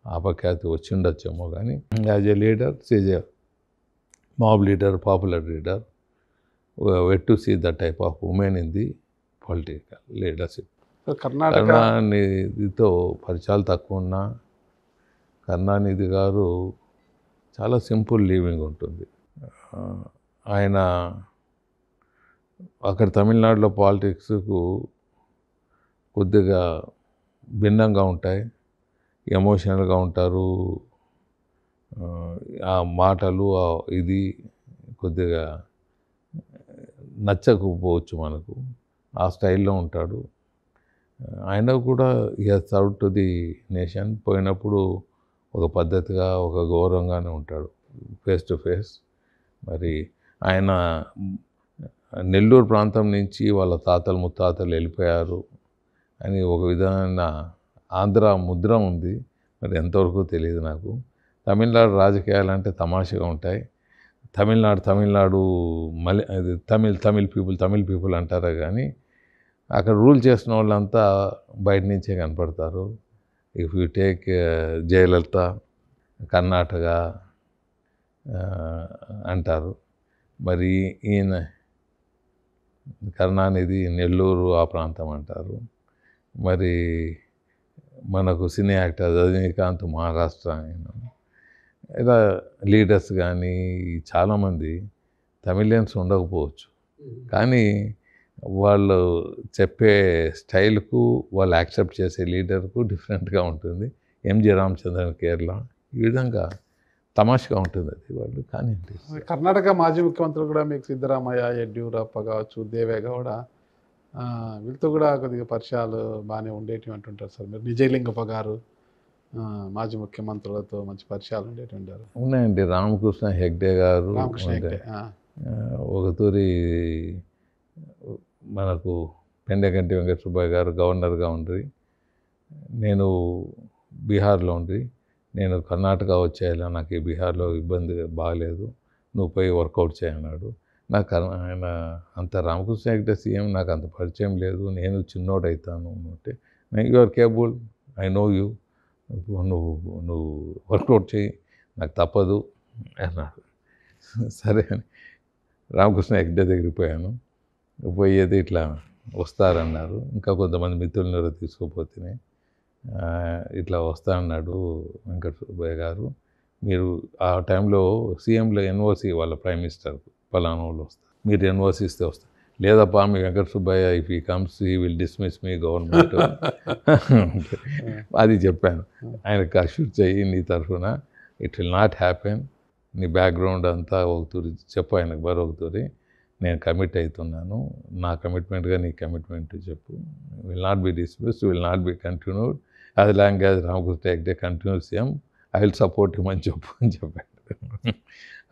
అపఖ్యాతి వచ్చి ఉండొచ్చేమో. కానీ as a leader she is a mob leader, popular leader. Wait to see the type of women in the political leadership. కరుణానిధితో పరిచయాలు తక్కువ ఉన్నా, కరుణానిధి గారు చాలా సింపుల్ లివింగ్ ఉంటుంది. ఆయన అక్కడ తమిళనాడులో పాలిటిక్స్కు కొద్దిగా భిన్నంగా ఉంటాయి. ఎమోషనల్గా ఉంటారు. ఆ మాటలు ఇది కొద్దిగా నచ్చకపోవచ్చు మనకు. ఆ స్టైల్లో ఉంటాడు. ఆయన కూడా he has served to the nation. పోయినప్పుడు ఒక పద్ధతిగా, ఒక గౌరవంగానే ఉంటాడు ఫేస్ టు ఫేస్. మరి ఆయన నెల్లూరు ప్రాంతం నుంచి వాళ్ళ తాతలు ముత్తాతలు వెళ్ళిపోయారు అని ఒక విధమైన ఆంధ్ర ముద్ర ఉంది. మరి ఎంతవరకు తెలియదు నాకు. తమిళనాడు రాజకీయాలు అంటే తమాషగా ఉంటాయి. తమిళనాడు అది తమిళ్ పీపుల్ అంటారా కానీ అక్కడ రూల్ చేసిన వాళ్ళంతా బయట నుంచే కనపడతారు. If you take Jayalalithaa, Karnataka అంటారు. మరి ఈయన కరుణానిధి నెల్లూరు ఆ ప్రాంతం అంటారు. మరి మనకు సినీ యాక్టర్ రజనీకాంత్ మహారాష్ట్ర. ఇలా లీడర్స్ కానీ చాలామంది తమిళియన్స్ ఉండకపోవచ్చు, కానీ వాళ్ళు చెప్పే స్టైల్కు, వాళ్ళు యాక్సెప్ట్ చేసే లీడర్కు డిఫరెంట్గా ఉంటుంది. ఎంజి రామచంద్రన్ కేరళ, ఈ విధంగా తమాషగా ఉంటుంది అది వాళ్ళు. కానీ కర్ణాటక మాజీ ముఖ్యమంత్రులు కూడా మీకు సిద్ధరామయ్య, యడ్యూరప్ప కావచ్చు, దేవేగౌడ, వీళ్ళతో కూడా కొద్దిగా పరిచయాలు బాగానే ఉండేటివి అంటుంటారు సార్. మీరు నిజలింగప్ప గారు మాజీ ముఖ్యమంత్రులతో మంచి పరిచయాలు ఉండేటివి ఉంటారు. ఉన్నాయండి. రామకృష్ణ హెగ్డే గారు, ఒకతూరి మనకు పెండగంటి వెంకట సుబ్బయ్య గారు గవర్నర్గా ఉండ్రి. నేను బీహార్లో ఉండ్రి. నేను కర్ణాటక వచ్చేయాలి, నాకు ఈ బీహార్లో ఇబ్బంది బాగలేదు, నువ్వు పోయి వర్కౌట్ చేయన్నాడు. నాకు ఆయన అంత రామకృష్ణ హెగ్డే సీఎం నాకు అంత పరిచయం లేదు, నేను చిన్నోడవుతాను అంటే, you are capable, I know you, నువ్వు వర్కౌట్ చేయి, నాకు తప్పదు అన్నాడు. సరే అని రామకృష్ణ హెగ్డే దగ్గరికి పోయాను. పోయేది ఇట్లా వస్తారన్నారు. ఇంకా కొంతమంది మిత్రులను తీసుకుపోతే ఇట్లా వస్తా అన్నాడు వెంకట సుబ్బయ్య గారు. మీరు ఆ టైంలో సీఎంలో ఎన్ఓసి వాళ్ళ ప్రైమ్ మినిస్టర్ పలానా వాళ్ళు వస్తారు, మీరు ఎన్ఓసి ఇస్తే వస్తారు. లేదప్పా మీ Venkata Subbaiah if he comes he will dismiss me government అది చెప్పాను. ఆయనకు అష్యూర్ చెయ్యి నీ తరఫున, ఇట్ విల్ నాట్ హ్యాపెన్, నీ బ్యాక్గ్రౌండ్ అంతా ఒకతూరి చెప్పు ఆయనకు మరొకతూరి, నేను కమిట్ అవుతున్నాను, నా కమిట్మెంట్గా నీ కమిట్మెంట్ చెప్పు, will not be dismissed, will not be continued as long as Ramakrishna Hegde continuous CM, I will support him అని చెప్పు అని చెప్పాడు.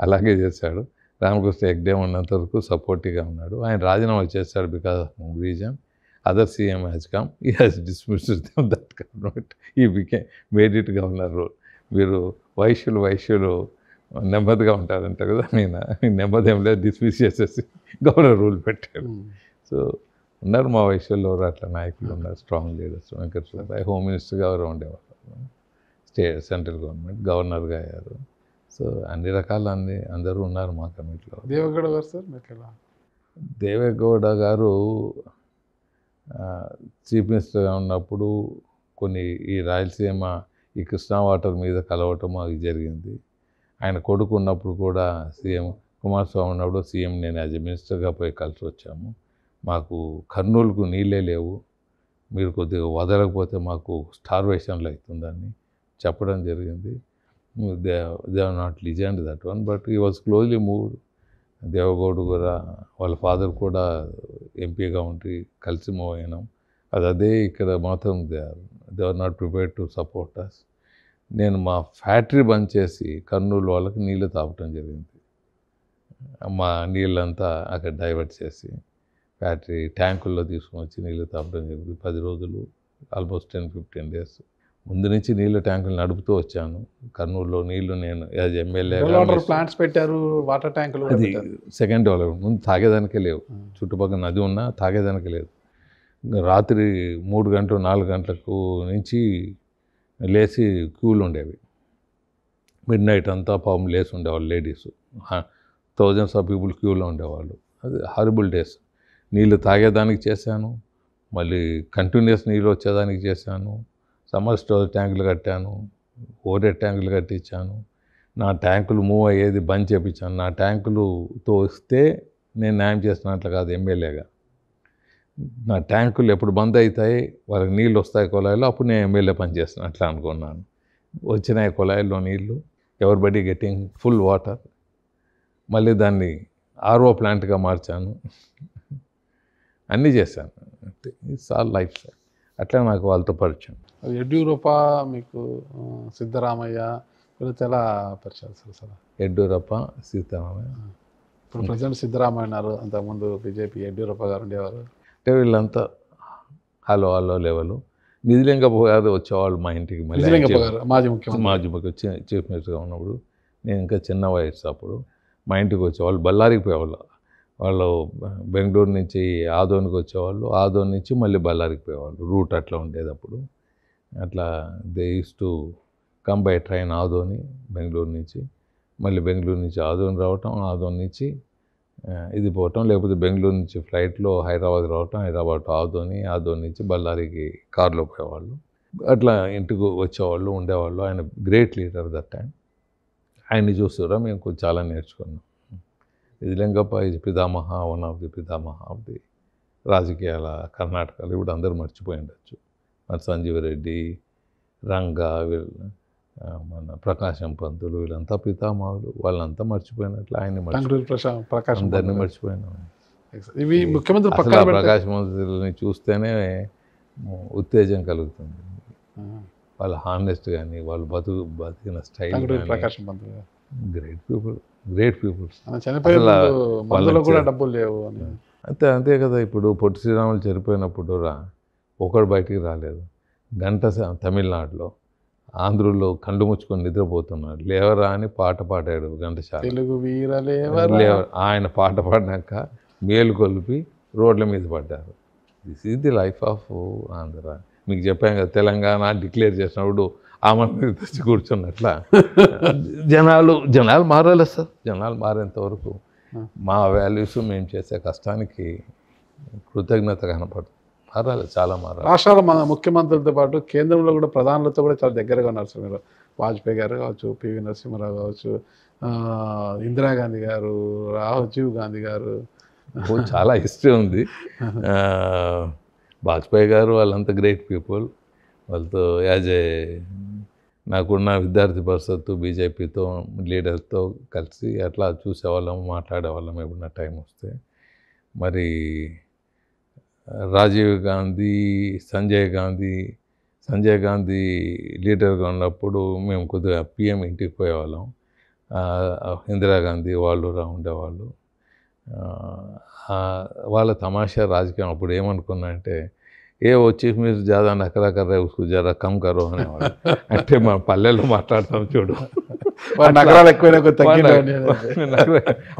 అలాగే చేశాడు. రామకృష్ణ హెగ్డే ఉన్నంత వరకు సపోర్టివ్గా ఉన్నాడు. ఆయన రాజీనామా చేశాడు because of reason. Other CM has come, he has dismissed that government, he made it governor rule. మీరు వైశ్యులు నెమ్మదిగా ఉంటారంట కదా, నేను నెమ్మది ఏం లేదు, డిస్మిస్ చేసేసి గవర్నర్ రూల్ పెట్టాడు. సో ఉన్నారు మా వైశ్యుల్లో అట్లా నాయకులు ఉన్నారు, strong leaders. Venkata Subbaiah home మినిస్టర్గా ఎవరు ఉండేవాళ్ళు, సెంట్రల్ గవర్నమెంట్ గవర్నర్గా అయ్యారు. సో అన్ని రకాల అందరూ ఉన్నారు మా కమిటీలో. దేవగౌడ గారు సార్ మీకు ఎలా? దేవేగౌడ గారు చీఫ్ మినిస్టర్గా ఉన్నప్పుడు కొన్ని ఈ రాయలసీమ ఈ కృష్ణా వాటర్ మీద కలవటం మాకు జరిగింది. ఆయన కొడుకు ఉన్నప్పుడు కూడా సీఎం కుమారస్వామి ఉన్నప్పుడు సీఎం నేను యాజ్ ఎ మినిస్టర్గా పోయి కలిసి వచ్చాము. మాకు కర్నూలుకు నీళ్ళే లేవు, మీరు కొద్దిగా వదలకపోతే మాకు స్టార్వేషన్లో అవుతుందని చెప్పడం జరిగింది. They are not legend that one, but he was closely moved. Deve Gowda కూడా వాళ్ళ ఫాదర్ కూడా ఎంపీగా ఉండి కలిసి మూవ్ అయినాం. అదే ఇక్కడ మాత్రం they are not prepared to support us. నేను మా ఫ్యాక్టరీ బంద్ చేసి కర్నూలు వాళ్ళకి నీళ్ళు తాపటం జరిగింది. మా నీళ్ళంతా అక్కడ డైవర్ట్ చేసి ఫ్యాక్టరీ ట్యాంకుల్లో తీసుకొని వచ్చి నీళ్ళు తాపడం జరిగింది. 10 రోజులు, ఆల్మోస్ట్ 10-15 డేస్ ముందు నుంచి నీళ్ళు ట్యాంకులు నడుపుతూ వచ్చాను. కర్నూలులో నీళ్లు నేను యాజ్ ఎమ్మెల్యే ప్లాంట్స్ పెట్టారు, వాటర్ ట్యాంకులు. అది సెకండ్ డెవలప్మెంట్. ముందు తాగేదానికే లేవు, చుట్టుపక్కల నది ఉన్నా తాగేదానికే లేదు. రాత్రి 3 గంటలు 4 గంటలకు నుంచి లేచి క్యూలు ఉండేవి. మిడ్ నైట్ అంతా పాపం లేచి ఉండేవాళ్ళు లేడీస్, థౌజండ్స్ ఆఫ్ పీపుల్ క్యూలో ఉండేవాళ్ళు. అది హారిబుల్ డేస్. నీళ్ళు తాగేదానికి చేశాను, మళ్ళీ కంటిన్యూస్ నీళ్ళు వచ్చేదానికి చేశాను. సమ్మర్ స్టోరేజ్ ట్యాంకులు కట్టాను, ఓవర్ ట్యాంకులు కట్టించాను. నా ట్యాంకులు మూవ్ అయ్యేది బంద్ చేయించాను. నా ట్యాంకులతో వస్తే నేను న్యాయం చేస్తున్నట్లు కాదు ఎమ్మెల్యేగా. నా ట్యాంకులు ఎప్పుడు బంద్ అవుతాయి, వాళ్ళకి నీళ్ళు వస్తాయి కుళాయిలో, అప్పుడు నేను ఎమ్మెల్యే పని చేస్తున్నాను అట్లా అనుకున్నాను. వచ్చినాయి కుళాయిల్లో నీళ్ళు, ఎవరిబడి గెట్టింగ్ ఫుల్ వాటర్. మళ్ళీ దాన్ని ఆర్ఓ ప్లాంట్గా మార్చాను, అన్నీ చేశాను. It's all life sir. అట్లా నాకు వాళ్ళతో పరిచయం. యడ్యూరప్ప మీకు సిద్ధరామయ్య వీళ్ళతో ఎలా పరిచయాలు సార్? అసలు యడ్యూరప్ప సీతారామయ్య, ఇప్పుడు ప్రజెంట్ సిద్ధరామయ్య ఉన్నారు, అంతకుముందు బీజేపీ యడ్యూరప్ప గారు ఉండేవారు. అంటే వీళ్ళంతా హలో లెవెలు. నిజలింగప్ప గారు వచ్చేవాళ్ళు మా ఇంటికి. మళ్ళీ మాజీ ముఖ్యమంత్రి చీఫ్ మినిస్టర్గా ఉన్నప్పుడు, నేను ఇంకా చిన్న వయసు అప్పుడు, మా ఇంటికి వచ్చేవాళ్ళు. బళ్ళారికి పోయేవాళ్ళు. వాళ్ళు బెంగళూరు నుంచి ఆదోనికి వచ్చేవాళ్ళు, ఆదోని నుంచి మళ్ళీ బళ్ళారికి పోయేవాళ్ళు. రూట్ అట్లా ఉండేది అప్పుడు. అట్లా they use to come by train Adoni, Bengaluru నుంచి. మళ్ళీ బెంగళూరు నుంచి ఆదోని రావటం, ఆదోని నుంచి ఇది పోవటం, లేకపోతే బెంగళూరు నుంచి ఫ్లైట్లో హైదరాబాద్ రావటం, హైదరాబాద్ టు ఆదోని, ఆదోని నుంచి బళ్ళారికి కార్లో పోయేవాళ్ళు. అట్లా ఇంటికి వచ్చేవాళ్ళు, ఉండేవాళ్ళు. ఆయన గ్రేట్ లీడర్ దట్ టైం. ఆయన్ని చూస్తురా మేము కొంచెం చాలా నేర్చుకున్నాం. నిజలింగప్ప ఈజ్ పితామహ, వన్ ఆఫ్ ది పితామహ ఆఫ్ ది రాజకీయాల కర్ణాటకలో. ఇప్పుడు అందరూ మర్చిపోయి ఉండొచ్చు. మరి సంజీవ్ రెడ్డి, రంగా, మన ప్రకాశం పంతులు, వీళ్ళంతా పితామహులు. వాళ్ళంతా మర్చిపోయినట్లు ఆయన్ని అందరినీ మర్చిపోయినాం. ఇవి ముఖ్యమంత్రి ప్రకాశం పంతులని చూస్తేనే ఉత్తేజం కలుగుతుంది. వాళ్ళ హానెస్ట్ కానీ, వాళ్ళు బతికిన స్టైల్, గ్రేట్ పీపుల్. డబ్బులు లేవు అంతే కదా. ఇప్పుడు పొట్టి శ్రీరాములు చనిపోయినప్పుడు ఒకడు బయటికి రాలేదు. గంట తమిళనాడులో, ఆంధ్రుల్లో కళ్ళు ముచ్చుకొని నిద్రపోతున్నాడు. లేవరా అని పాట పాడాడు ఘంటసాల. తెలుగు ఆయన పాట పాడినాక మేలుకొల్పి రోడ్ల మీద పడ్డారు. This is the life of Andhra. మీకు చెప్పాను కదా, తెలంగాణ డిక్లేర్ చేసినప్పుడు ఆమె మీద తెచ్చి కూర్చున్నట్ల జనాలు మారాలి సార్. జనాలు మారేంత వరకు మా వాల్యూస్ మేము చేసే కష్టానికి కృతజ్ఞత కనపడుతుంది. మారాలి, చాలా మారాలి. రాష్ట్రాల మన ముఖ్యమంత్రులతో పాటు కేంద్రంలో కూడా ప్రధానులతో కూడా చాలా దగ్గరగా ఉన్నారు సార్ మీరు. వాజ్పేయి గారు కావచ్చు, పివి నరసింహారావు కావచ్చు, ఇందిరాగాంధీ గారు, రాజీవ్ గాంధీ గారు, చాలా హిస్టరీ ఉంది. వాజ్పేయి గారు వాళ్ళంతా గ్రేట్ పీపుల్. వాళ్ళతో యాజ్ ఏ నాకున్న విద్యార్థి పరిషత్తు బీజేపీతో లీడర్తో కలిసి అట్లా చూసేవాళ్ళం, మాట్లాడేవాళ్ళం ఎప్పుడన్నా టైం వస్తే. మరి రాజీవ్ గాంధీ, సంజయ్ గాంధీ లీడర్గా ఉన్నప్పుడు మేము కొద్దిగా పిఎం ఇంటికి పోయేవాళ్ళం. ఇందిరాగాంధీ వాళ్ళు ఉండేవాళ్ళు. వాళ్ళ తమాషా రాజకీయం అప్పుడు ఏమనుకున్నా అంటే वो चीफ मिनिस्टर ज़्यादा नखरा कर रहे उसको ज़रा कम करो అనేవాడు. అంటే మన పల్లెల్లో మాట్లాడతాం చూడు, నగరాలు ఎక్కువైనా కొద్ది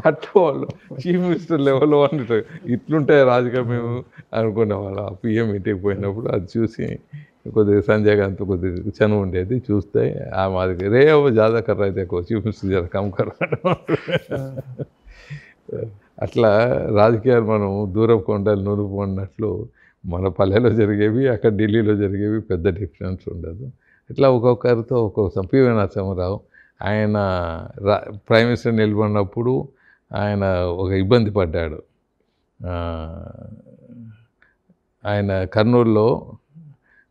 అట్లా వాళ్ళు చీఫ్ మినిస్టర్ లెవెల్లో అంటే ఇట్లుంటే రాజకీయం మేము అనుకునేవాళ్ళం. ఆ పిఎం ఇంటికి పోయినప్పుడు అది చూసి కొద్దిగా సంజయ్ గాంత్ కొద్దిగా చనువు ఉండేది, చూస్తే ఆ మాదిరి రే ज़्यादा कर रहे थे చీఫ్ మినిస్టర్ ज़रा कम करो. అట్లా రాజకీయాలు మనం దూరపు కొండలు నునుపు అన్నట్లు మన పల్లెలో జరిగేవి అక్కడ ఢిల్లీలో జరిగేవి పెద్ద డిఫరెన్స్ ఉండదు. ఇట్లా ఒక్కొక్కరితో ఒక్కొక్క పివి నరసింహారావు ఆయన ప్రైమ్ మినిస్టర్ నిలబడినప్పుడు ఆయన ఒక ఇబ్బంది పడ్డాడు. ఆయన కర్నూలులో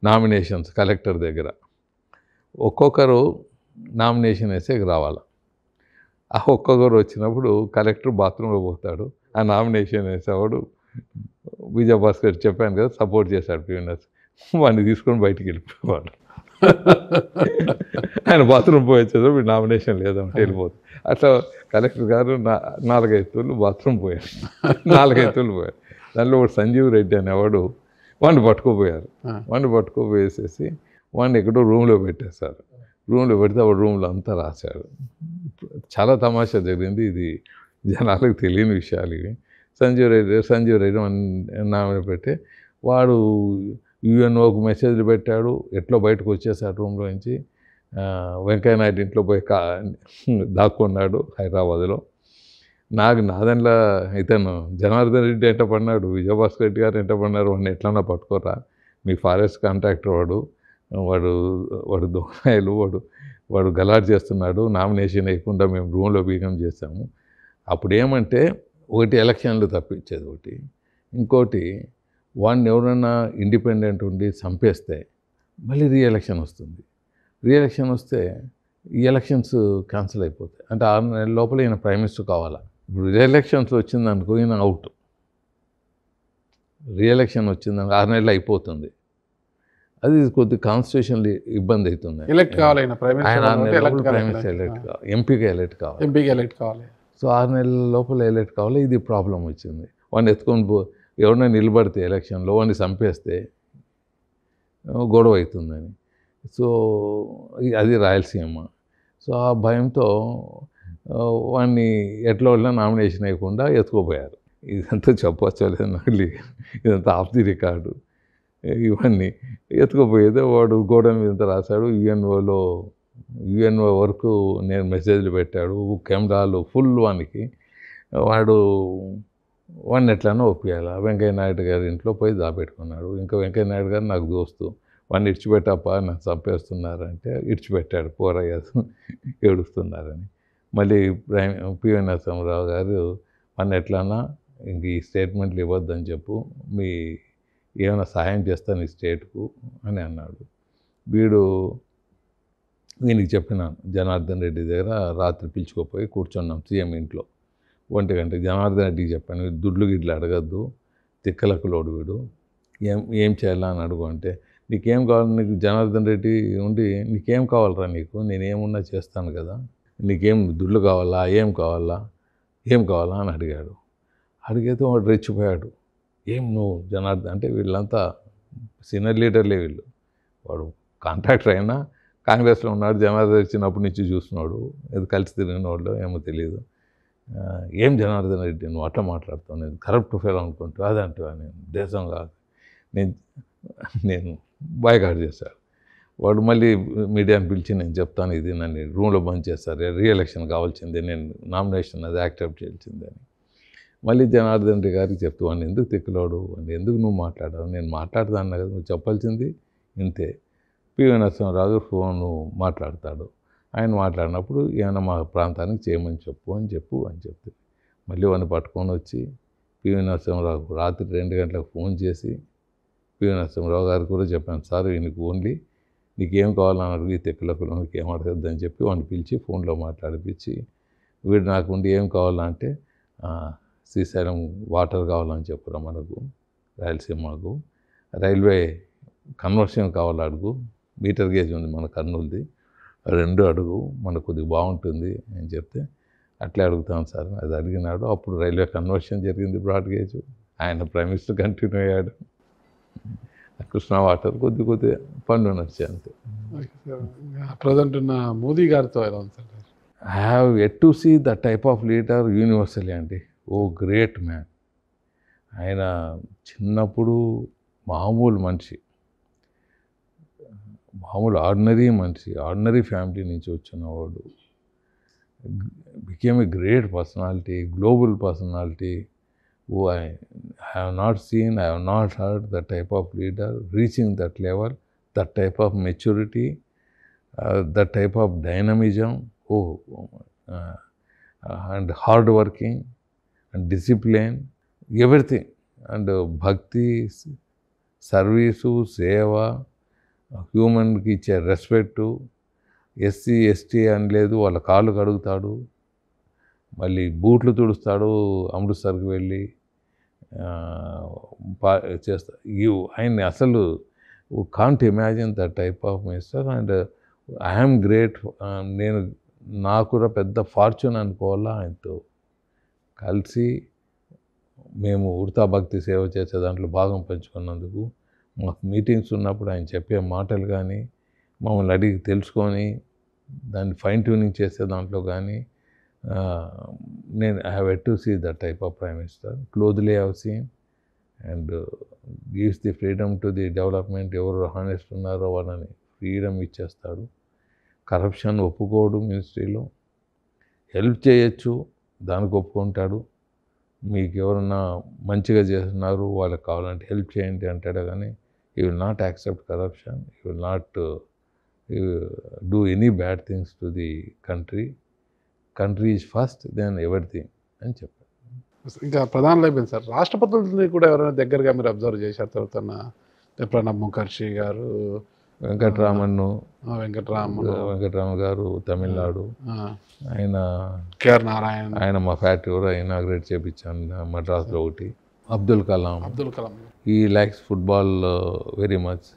నామినేషన్స్ కలెక్టర్ దగ్గర ఒక్కొక్కరు నామినేషన్ వేసే రావాలి. ఆ ఒక్కొక్కరు వచ్చినప్పుడు కలెక్టర్ బాత్రూంలో పోతాడు, ఆ నామినేషన్ వేసేవాడు విజయభాస్కర్ చెప్పాను కదా సపోర్ట్ చేశాడు పివి నరసింహ, వాడిని తీసుకొని బయటికి వెళ్ళిపోయేవాడు. ఆయన బాత్రూమ్ పోయొచ్చేదో వీడు నామినేషన్ లేదంటే వెళ్ళిపోతుంది. అట్లా కలెక్టర్ గారు 4-5 తూర్లు బాత్రూమ్ పోయారు, 4-5 తూర్లు పోయారు. దానిలో ఒకటి సంజీవ్ రెడ్డి అనేవాడు వాడిని పట్టుకోపోయారు. వాడిని పట్టుకోపోయేసేసి వాడిని ఎక్కడో రూమ్లో పెట్టేశారు. రూమ్లో పెడితే వాడు రూమ్లో అంతా రాశాడు. చాలా తమాషా జరిగింది. ఇది జనాలకు తెలియని విషయాలు ఇవి. సంజీవ్ రెడ్డి నామినే పెట్టి వాడు యుఎన్ఓకి మెసేజ్లు పెట్టాడు, ఎట్లో బయటకు వచ్చేసాడు రూమ్లో నుంచి. వెంకయ్యనాయుడు ఇంట్లో పోయి దాక్కున్నాడు హైదరాబాద్లో. నా దాంట్లో ఇతను జనార్దన్ రెడ్డి ఎంట పడినాడు, విజయభాస్కర్ రెడ్డి గారు ఎంట పడినారు, వాడిని ఎట్లన్నా పట్టుకోరా, మీ ఫారెస్ట్ కాంట్రాక్టర్ వాడు దోనాయలు వాడు గలాట్ చేస్తున్నాడు, నామినేషన్ వేయకుండా మేము రూమ్లో బీగం చేసాము. అప్పుడు ఏమంటే ఒకటి ఎలక్షన్లు తప్పించేది ఒకటి, ఇంకోటి వాడిని ఎవరైనా ఇండిపెండెంట్ ఉండి చంపేస్తే మళ్ళీ రీఎలక్షన్ వస్తుంది. రీఎలక్షన్ వస్తే ఈ ఎలక్షన్స్ క్యాన్సిల్ అయిపోతాయి. అంటే 6 నెలల లోపల ఈయన ప్రైమ్ మినిస్టర్ కావాలా. ఇప్పుడు రీఎలక్షన్స్ వచ్చిందనుకో ఈయన అవుట్. రీఎలక్షన్ వచ్చిందనుకో 6 నెలలు అయిపోతుంది. అది కొద్ది కాన్స్టిట్యూషన్లో ఇబ్బంది అవుతుంది. ఎలక్ట్ కావాలి ఆయన ప్రైమ్ మినిస్టర్ ఎలక్ట్ కావాలి, ఎంపీగా ఎలక్ట్ కావాలి. సో 6 నెలల లోపల ఎలక్ట్ కావాలి. ఇది ప్రాబ్లం వచ్చింది. వాడిని ఎత్తుకొని ఎవరైనా నిలబడితే ఎలక్షన్లో వాడిని చంపేస్తే గొడవ అవుతుందని. సో అది రాయలసీమ. సో ఆ భయంతో వాడిని ఎట్లా వాళ్ళ నామినేషన్ వేయకుండా ఎత్తుకోపోయారు. ఇదంతా చెప్పచ్చో లేదు నాకు, ఇదంతా ఆఫ్ ది రికార్డు. ఇవన్నీ ఎత్తుకుపోయేదే వాడు గోడ మీద రాశాడు. యుఎన్ఓ వరకు నేను మెసేజ్లు పెట్టాడు, కెమెరాలు ఫుల్ వానికి. వాడిని ఎట్లనో ఒప్పియాల. వెంకయ్యనాయుడు గారి ఇంట్లో పోయి దాపెట్టుకున్నాడు. ఇంకా వెంకయ్యనాయుడు గారు నాకు దోస్తు, వాడిని ఇడిచిపెట్టాపా నాకు చంపేస్తున్నారంటే ఇడిచిపెట్టాడు, పోరయ్యారు ఏడుస్తున్నారని. మళ్ళీ పివి నరసింహారావు గారు వాడిని ఎట్లన్నా ఇంక ఈ స్టేట్మెంట్లు ఇవ్వద్దని చెప్పు, ఏమైనా సహాయం చేస్తాను ఈ స్టేట్కు అని అన్నాడు. వీనికి చెప్పినాను, జనార్దన్ రెడ్డి దగ్గర రాత్రి పిలుచుకోపోయి కూర్చున్నాం సీఎం ఇంట్లో 1 గంటకి. జనార్దన్ రెడ్డికి చెప్పాను, దుడ్లు గిడ్లు అడగద్దు, తిక్కలకు లోడు వీడు, ఏం చేయాలా అని అడుగు అంటే, నీకేం కావాలి, నీకు జనార్దన్ రెడ్డి ఉండి నీకేం కావాలరా, నీకు నేనేమున్నా చేస్తాను కదా, నీకేం దుడ్లు కావాలా, ఏం కావాలా అని అడిగాడు. అడిగితే వాడు రెచ్చిపోయాడు. ఏం నువ్వు జనార్దన్ అంటే, వీళ్ళంతా సీనియర్ లీడర్లే వీళ్ళు, వాడు కాంట్రాక్టర్ అయినా కాంగ్రెస్లో ఉన్నాడు, జనార్దన్ వచ్చినప్పటి నుంచి చూస్తున్నాడు, ఏదో కలిసి తిరిగిన వాళ్ళు ఏమో తెలియదు. ఏం జనార్దన్ రెడ్డి నువ్వు అట్లా మాట్లాడుతావు, నేను కరప్ట్ ఫెయిల్ అనుకుంటా అదంటా, నేను దేశం కాదు, నేను బాయ్కాట్ చేశాడు. వాడు మళ్ళీ మీడియాని పిలిచి నేను చెప్తాను, ఇది నన్ను రూమ్లో బంద్ చేస్తారు, రీఎలక్షన్ కావాల్సిందే, నేను నామినేషన్ అది యాక్సెప్ట్ చేయాల్సిందే అని. మళ్ళీ జనార్దన్ రెడ్డి గారికి చెప్తూ, వాడిని ఎందుకు తిక్కలోడు, వాడిని ఎందుకు నువ్వు మాట్లాడావు, నేను మాట్లాడతాను కదా, నువ్వు చెప్పాల్సింది ఇంతే. పివి నరసింహారావు ఫోను మాట్లాడతాడు. ఆయన మాట్లాడినప్పుడు ఏమైనా మా ప్రాంతానికి చేయమని చెప్పు అని చెప్తే మళ్ళీ వాడిని పట్టుకొని వచ్చి పివి నరసింహారావు రాత్రి 2 గంటలకు ఫోన్ చేసి పివి నరసింహారావు గారికి కూడా చెప్పాను, సార్ ఈయనకి ఓన్లీ నీకేం కావాలని అడిగి తెక్కులకు నీకు ఏం అడగద్దని చెప్పి వాడిని పిలిచి ఫోన్లో మాట్లాడిపించి, వీడు నాకు ఉండి ఏం కావాలంటే శ్రీశైలం వాటర్ కావాలని చెప్పురా, మనకు రాయలసీమకు రైల్వే కన్వర్షన్ కావాలి అడుగు, మీటర్ గేజ్ ఉంది మన కర్నూలుది, 2 అడుగు మనకు కొద్దిగా బాగుంటుంది అని చెప్తే అట్లే అడుగుతాం సార్ అది అడిగినాడు. అప్పుడు రైల్వే కన్వర్షన్ జరిగింది బ్రాడ్ గేజ్. ఆయన ప్రైమ్ మినిస్టర్ కంటిన్యూ అయ్యాడు. కృష్ణా వాటర్ కొద్దిగా పనులు నడిచాయి అంతే. ప్రజెంట్ ఉన్న మోదీ గారితో ఎలా ఉంది sir? I have yet to see the type of leader universally అండి. Oh great man. ఆయన చిన్నప్పుడు మామూలు మనిషి, మామూలు ఆర్డినరీ మనిషి, ఆర్డినరీ ఫ్యామిలీ నుంచి వచ్చినవాడు. Became a great personality, global personality. Oh, I have not seen, I have not heard that type of leader reaching that level, that type of maturity, that type of dynamism, and hard working, and discipline, everything. And bhakti, service, seva, హ్యూమన్కి ఇచ్చే respect. SC ST అని లేదు, వాళ్ళ కాళ్ళు కడుగుతాడు, మళ్ళీ బూట్లు తుడుస్తాడు, అమృత్సర్కి వెళ్ళి చేస్తా. ఆయన్ని అసలు can't imagine that type of minister. And I'm great. నేను నాకు కూడా పెద్ద ఫార్చ్యూన్ అనుకోవాలా ఆయనతో కలిసి మేము ఉడతా భక్తి సేవ చేసే దాంట్లో భాగం పంచుకున్నందుకు. మాకు మీటింగ్స్ ఉన్నప్పుడు ఆయన చెప్పే మాటలు కానీ, మమ్మల్ని అడిగి తెలుసుకొని దాన్ని ఫైన్ ట్యూనింగ్ చేసే దాంట్లో కానీ I have yet to see that type of Prime Minister. Closely I have seen, and gives the freedom to the development. ఎవరు హానెస్ట్ ఉన్నారో వాళ్ళని ఫ్రీడమ్ ఇచ్చేస్తాడు. కరప్షన్ ఒప్పుకోడు. మినిస్ట్రీలో హెల్ప్ చేయొచ్చు, దానికి ఒప్పుకుంటాడు. మీకు ఎవరన్నా మంచిగా చేస్తున్నారు, వాళ్ళకి కావాలంటే హెల్ప్ చేయండి అంటాడు. కానీ he will not accept corruption, he will not do any bad things to the country. Country is first, then everything అని చెప్పారు. ఇంకా ప్రధానంలో అయిపోయింది సార్. రాష్ట్రపతులని కూడా ఎవరైనా దగ్గరగా మీరు అబ్జర్వ్ చేశారు? తర్వాత ప్రణబ్ ముఖర్జీ గారు, వెంకటరామన్ గారు తమిళనాడు, ఆయన కేఆర్ నారాయణ, ఆయన మా ఫ్యాక్టరీ కూడా ఇనాగ్రేట్ చేయించాను మద్రాసులో ఒకటి. అబ్దుల్ కలాం ఈ లైక్స్ ఫుట్బాల్ వెరీ మచ్.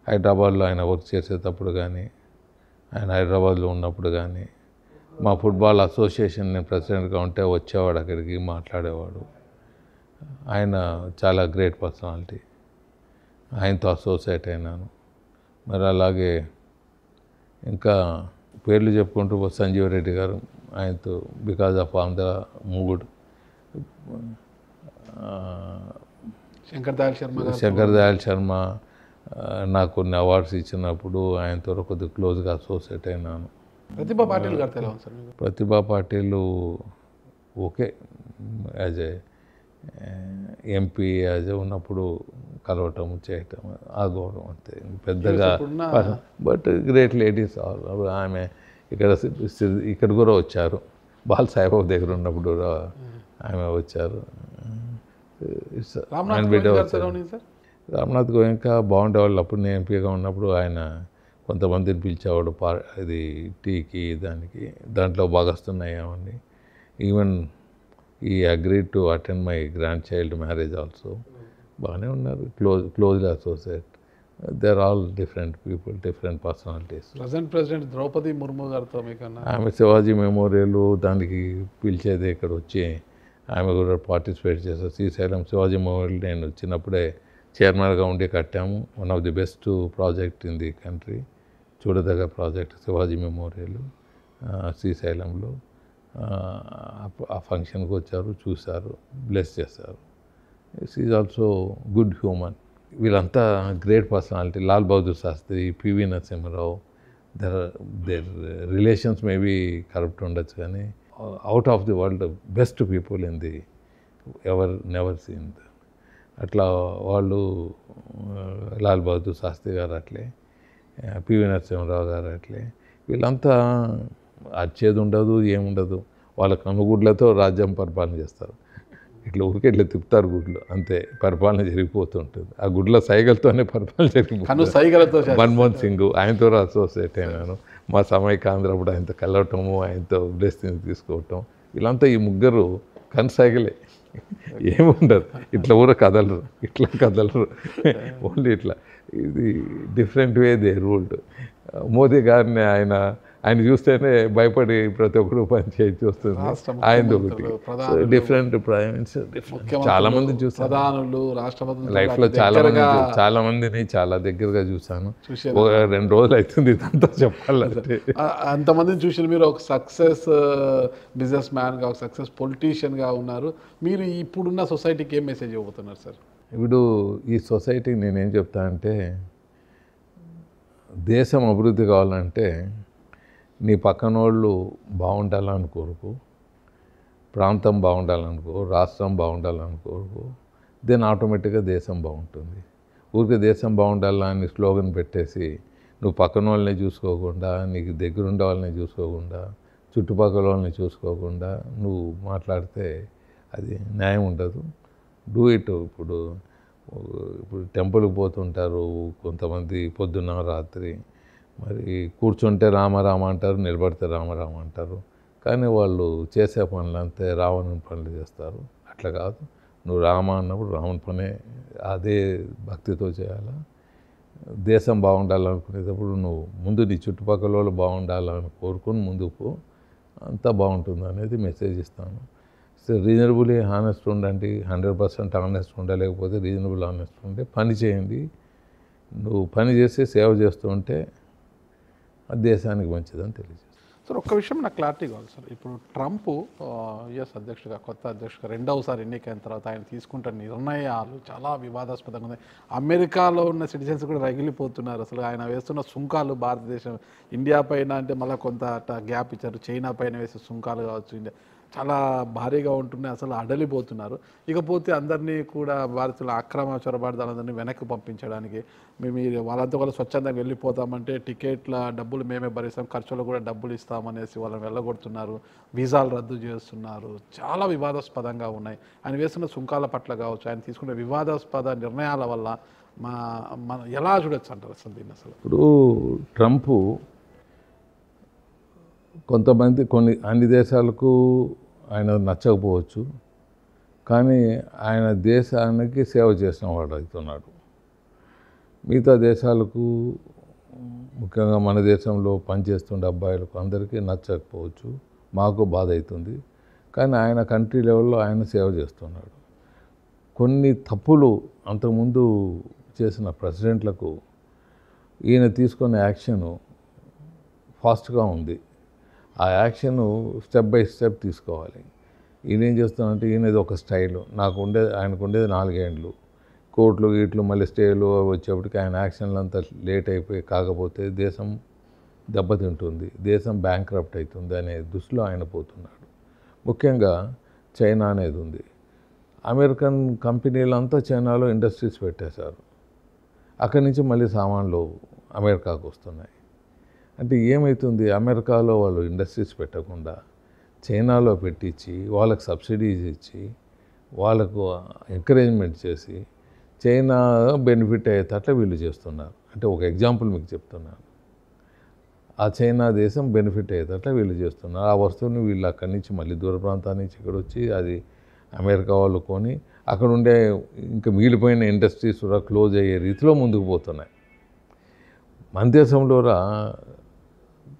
హైదరాబాద్లో ఆయన వర్క్ చేసేటప్పుడు కానీ, ఆయన హైదరాబాద్లో ఉన్నప్పుడు కానీ, మా ఫుట్బాల్ అసోసియేషన్ నేను ప్రెసిడెంట్గా ఉంటే వచ్చేవాడు, అక్కడికి మాట్లాడేవాడు. ఆయన చాలా గ్రేట్ పర్సనాలిటీ. ఆయనతో అసోసియేట్ అయినాను. మరి అలాగే ఇంకా పేర్లు చెప్పుకుంటూ సంజీవ్ రెడ్డి గారు, ఆయనతో because of Andhra moved. Shankar Dayal Sharma నాకు కొన్ని అవార్డ్స్ ఇచ్చినప్పుడు ఆయనతో కొద్దిగా క్లోజ్గా అసోసియేట్ అయినాను. ప్రతిభా పాటిల్ గారు ఎలా ఉంది sir? Pratibha Patil okay, as a MP as ఉన్నప్పుడు కలవటం చేయటం ఆ గౌరవం అంతే, పెద్దగా. But great ladies all. ఆమె ఇక్కడ కూడా వచ్చారు, బాల్ సాయిబాబు దగ్గర ఉన్నప్పుడు కూడా ఆమె వచ్చారు. రామ్నాథ్ గోయంకా బాగుండేవాళ్ళు. అప్పుడు నేను ఎంపీగా ఉన్నప్పుడు ఆయన కొంతమందిని పిలిచేవాడు, ఇది టీకి దానికి, దాంట్లో భాగస్తున్నాయేమండి. Even I agreed to attend my grandchild marriage also. బాగానే ఉన్నారు, closely associate. They are all different people, different personalities. President Droupadi Murmu గారితో ఆమె శివాజీ మెమోరియల్ దానికి పిలిచేది, ఇక్కడ వచ్చి ఆమె కూడా పార్టిసిపేట్ చేశారు. శ్రీశైలం శివాజీ మెమోరియల్ నేను చిన్నప్పుడే చైర్మన్గా ఉండి కట్టాము. One of the best project in the country, చూడదగ్గ ప్రాజెక్ట్ శివాజీ మెమోరియల్ శ్రీశైలంలో. ఆ ఫంక్షన్కి వచ్చారు, చూశారు, బ్లెస్ చేశారు. Is also good human. వీళ్ళంతా great personality. Lal Bahadur Shastri, PV Narasimharao, their relations maybe corrupt ఉండొచ్చు, కానీ out of the world best people in the never seen. అట్లా వాళ్ళు, లాల్ బహదూర్ శాస్త్రి గారు అట్లే, పివి నరసింహరావు గారు అట్లే. వీళ్ళంతా అచ్చేది ఉండదు, ఏముండదు, వాళ్ళ కనుగుడ్లతో రాజ్యం పరిపాలన చేస్తారు. ఇట్లా ఊరికే ఇట్లా తిప్పుతారు గుడ్లు, అంతే పరిపాలన జరిగిపోతుంటుంది. ఆ గుడ్ల సైగలతోనే పరిపాలన జరిగిపోతుంది. మన్మోహన్ సింగ్, ఆయనతో అసోసియేట్ అయినాను. మా సమైకాంధ్ర అప్పుడు ఆయనతో కలవటము, ఆయనతో బ్లెస్సింగ్ తీసుకోవటం. వీళ్ళంతా ఈ ముగ్గురు కనసాగలే, ఏముండదు, ఇట్లా ఊర కదలరు, ఇట్లా కదలరు, ఓన్లీ ఇట్లా. ఇది different way they ruled. Modi గారిని ఆయన ఆయన చూస్తేనే భయపడి ప్రతి ఒక్కరు పని చేయించి వస్తుంది. రాష్ట్ర ఆయనది ఒకటి. ముఖ్యమంత్రులు, సో ప్రధానులు, డిఫరెంట్ ప్రైమ్ మినిస్టర్ చాలా మందిని చూసాను ప్రధానులు, రాష్ట్రపతులు లైఫ్లో. చాలా మందిని చాలా దగ్గరగా చూసాను. చూశారు. ఒక 2 రోజులు అవుతుంది ఇదంతా చెప్పాలంటే. అంతమందిని చూసిన మీరు ఒక సక్సెస్ బిజినెస్ మ్యాన్గా, ఒక సక్సెస్ పొలిటీషియన్గా ఉన్నారు. మీరు ఇప్పుడున్న సొసైటీకి ఏం మెసేజ్ ఇవ్వబోతున్నారు సార్? ఇప్పుడు ఈ సొసైటీకి నేనేం చెప్తా అంటే, దేశం అభివృద్ధి కావాలంటే నీ పక్కనోళ్ళు బాగుండాలని కోరుకో, ప్రాంతం బాగుండాలని కోరు, రాష్ట్రం బాగుండాలని కోరుకో, దెన్ ఆటోమేటిక్గా దేశం బాగుంటుంది. ఊరికే దేశం బాగుండాలా అని స్లోగన్ పెట్టేసి నువ్వు పక్కన వాళ్ళని చూసుకోకుండా, నీకు దగ్గరుండే వాళ్ళని చూసుకోకుండా, చుట్టుపక్కల వాళ్ళని చూసుకోకుండా నువ్వు మాట్లాడితే అది న్యాయం ఉండదు. Do it. ఇప్పుడు టెంపుల్కి పోతుంటారు కొంతమంది పొద్దున్న రాత్రి, మరి కూర్చుంటే రామరామ అంటారు, నిలబడితే రామరామ అంటారు. కానీ వాళ్ళు చేసే పనులు అంతే రావణుని పనులు చేస్తారు. అట్లా కాదు, నువ్వు రామ అన్నప్పుడు రాముని పనే అదే భక్తితో చేయాలా. దేశం బాగుండాలనుకునేటప్పుడు నువ్వు ముందు నీ చుట్టుపక్కల వాళ్ళు బాగుండాలని కోరుకొని ముందుకు పో, అంతా బాగుంటుంది అనేది మెసేజ్ ఇస్తాను. సో రీజనబుల్లీ హానెస్ట్ ఉండండి, 100% హానెస్ట్ ఉండలేకపోతే రీజనబుల్ హానెస్ట్ ఉంటే పని చేయండి. నువ్వు పని చేసి సేవ చేస్తూ ఉంటే అది దేశానికి మంచిదని తెలియజేస్తాను. సార్ ఒక్క విషయం నాకు క్లారిటీ కావాలి సార్. ఇప్పుడు ట్రంప్ యుఎస్ అధ్యక్షుడిగా, కొత్త అధ్యక్షుడిగా రెండవసారి ఎన్నికైన తర్వాత ఆయన తీసుకుంటున్న నిర్ణయాలు చాలా వివాదాస్పదంగా ఉన్నాయి. అమెరికాలో ఉన్న సిటిజన్స్ కూడా రగిలిపోతున్నారు. అసలు ఆయన వేస్తున్న సుంకాలు, భారతదేశం ఇండియా పైన అంటే మళ్ళీ కొంత గ్యాప్ ఇచ్చారు, చైనా పైన వేసే సుంకాలు కావచ్చు, ఇండియా చాలా భారీగా ఉంటున్నాయి. అసలు అడలిపోతున్నారు. ఇకపోతే అందరినీ కూడా భారతీయుల అక్రమ చొరబాటుదారులందరినీ వెనక్కి పంపించడానికి మీరు వాళ్ళంతా కూడా స్వచ్ఛందంగా వెళ్ళిపోతామంటే టికెట్ల డబ్బులు మేమే భరిస్తాం, ఖర్చులు కూడా డబ్బులు ఇస్తామనేసి వాళ్ళని వెళ్ళగొడుతున్నారు, వీసాలు రద్దు చేస్తున్నారు. చాలా వివాదాస్పదంగా ఉన్నాయి. ఆయన వేస్తున్న సుంకాల పట్ల కావచ్చు, ఆయన తీసుకునే వివాదాస్పద నిర్ణయాల వల్ల మన ఎలా చూడొచ్చు అంటారు అసలు దీన్ని? అసలు ఇప్పుడు ట్రంప్ కొంతమంది అన్ని దేశాలకు ఆయన నచ్చకపోవచ్చు, కానీ ఆయన దేశానికి సేవ చేసిన వాడు అవుతున్నాడు. మిగతా దేశాలకు, ముఖ్యంగా మన దేశంలో పనిచేస్తుండే అబ్బాయిలకు అందరికీ నచ్చకపోవచ్చు, మాకు బాధ అవుతుంది. కానీ ఆయన కంట్రీ లెవెల్లో ఆయన సేవ చేస్తున్నాడు. కొన్ని తప్పులు అంతకుముందు చేసిన ప్రెసిడెంట్లకు ఈయన తీసుకున్న యాక్షను ఫాస్ట్గా ఉంది. ఆ యాక్షన్ స్టెప్ బై స్టెప్ తీసుకోవాలి. ఈయన ఏం చేస్తానంటే, ఈయనది ఒక స్టైలు, ఆయనకు ఉండేది 4 ఏండ్లు, కోర్టులు గీట్లు మళ్ళీ స్టేలు వచ్చేప్పటికి ఆయన యాక్షన్లు అంతా లేట్ అయిపోయి, కాకపోతే దేశం దెబ్బతింటుంది, దేశం బ్యాంక్రప్ట్ అవుతుంది అనే దృష్టిలో ఆయన పోతున్నాడు. ముఖ్యంగా చైనా అనేది ఉంది. అమెరికన్ కంపెనీలంతా చైనాలో ఇండస్ట్రీస్ పెట్టేశారు. అక్కడి నుంచి మళ్ళీ సామాన్లు అమెరికాకు వస్తున్నాయి. అంటే ఏమవుతుంది, అమెరికాలో వాళ్ళు ఇండస్ట్రీస్ పెట్టకుండా చైనాలో పెట్టించి వాళ్ళకి సబ్సిడీస్ ఇచ్చి వాళ్ళకు ఎంకరేజ్మెంట్ చేసి చైనా బెనిఫిట్ అయ్యేటట్లా వీళ్ళు చేస్తున్నారు. అంటే ఒక ఎగ్జాంపుల్ మీకు చెప్తున్నాను. ఆ చైనా దేశం బెనిఫిట్ అయ్యేటట్లా వీళ్ళు చేస్తున్నారు. ఆ వస్తువుని వీళ్ళు అక్కడి నుంచి మళ్ళీ దూర ప్రాంతాల నుంచి ఇక్కడ వచ్చి అది అమెరికా వాళ్ళు కొని అక్కడ ఉండే ఇంకా మిగిలిపోయిన ఇండస్ట్రీస్ కూడా క్లోజ్ అయ్యే రీతిలో ముందుకు పోతున్నాయి. మన దేశంలో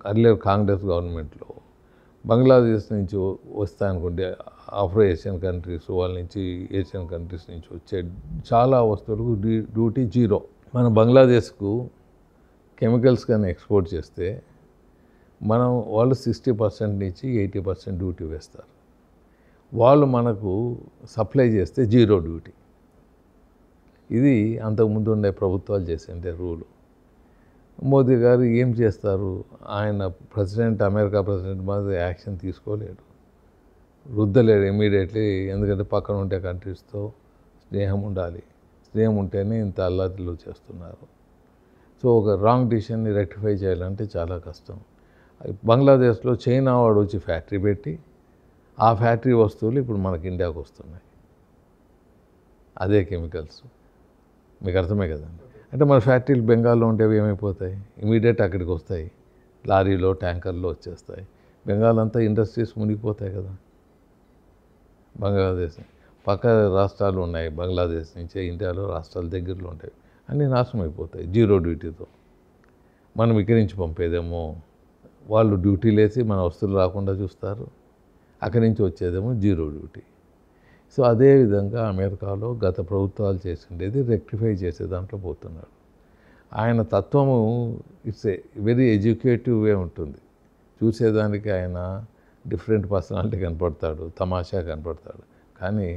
అర్లియర్ కాంగ్రెస్ గవర్నమెంట్లో బంగ్లాదేశ్ నుంచి వస్తాయనుకోండి, ఆఫ్రో ఏషియన్ కంట్రీస్ వాళ్ళ నుంచి, ఏషియన్ కంట్రీస్ నుంచి వచ్చే చాలా వస్తువులకు డ్యూటీ 0. మన బంగ్లాదేశ్కు కెమికల్స్ కానీ ఎక్స్పోర్ట్ చేస్తే వాళ్ళు 60% నుంచి 80% డ్యూటీ వేస్తారు. వాళ్ళు మనకు సప్లై చేస్తే 0 డ్యూటీ. ఇది అంతకుముందు ఉండే ప్రభుత్వాలు చేసిండే రూలు. మోదీ గారు ఏం చేస్తారు, ఆయన ప్రెసిడెంట్, అమెరికా ప్రెసిడెంట్ మీద యాక్షన్ తీసుకోలేడు, రుద్దలేడు ఇమీడియట్లీ. ఎందుకంటే పక్కన ఉండే కంట్రీస్తో స్నేహం ఉండాలి, స్నేహం ఉంటేనే ఇంత అల్లర్లు చేస్తున్నారు. సో ఒక రాంగ్ డిసిషన్ని రెక్టిఫై చేయాలంటే చాలా కష్టం. బంగ్లాదేశ్లో చైనా వాడు వచ్చి ఫ్యాక్టరీ పెట్టి ఆ ఫ్యాక్టరీ వస్తువులు ఇప్పుడు మనకి ఇండియాకు వస్తున్నాయి, అదే కెమికల్స్. మీకు అర్థమే కదండి. అంటే మన ఫ్యాక్టరీలు బెంగాల్లో ఉంటేవి ఏమైపోతాయి, ఇమీడియట్ అక్కడికి వస్తాయి, లారీలో ట్యాంకర్లో వచ్చేస్తాయి. బెంగాల్ అంతా ఇండస్ట్రీస్ మునిగిపోతాయి కదా. బంగ్లాదేశ్ పక్క రాష్ట్రాలు ఉన్నాయి, బంగ్లాదేశ్ నుంచే ఇండియాలో రాష్ట్రాలు దగ్గరలో ఉంటాయి, అన్నీ నాశనం అయిపోతాయి 0 డ్యూటీతో. మనం ఇక్కడి నుంచి పంపేదేమో వాళ్ళు డ్యూటీలు వేసి మన వస్తువులు రాకుండా చూస్తారు. అక్కడి నుంచి వచ్చేదేమో జీరో డ్యూటీ. సో అదేవిధంగా అమెరికాలో గత ప్రభుత్వాలు చేసిండేది రెక్టిఫై చేసే దాంట్లో పోతున్నాడు. ఆయన తత్వము ఇట్స్ ఏ వెరీ ఎడ్యుకేటివ్ వే ఉంటుంది. చూసేదానికి ఆయన డిఫరెంట్ పర్సనాలిటీ కనపడతాడు, తమాషా కనపడతాడు. కానీ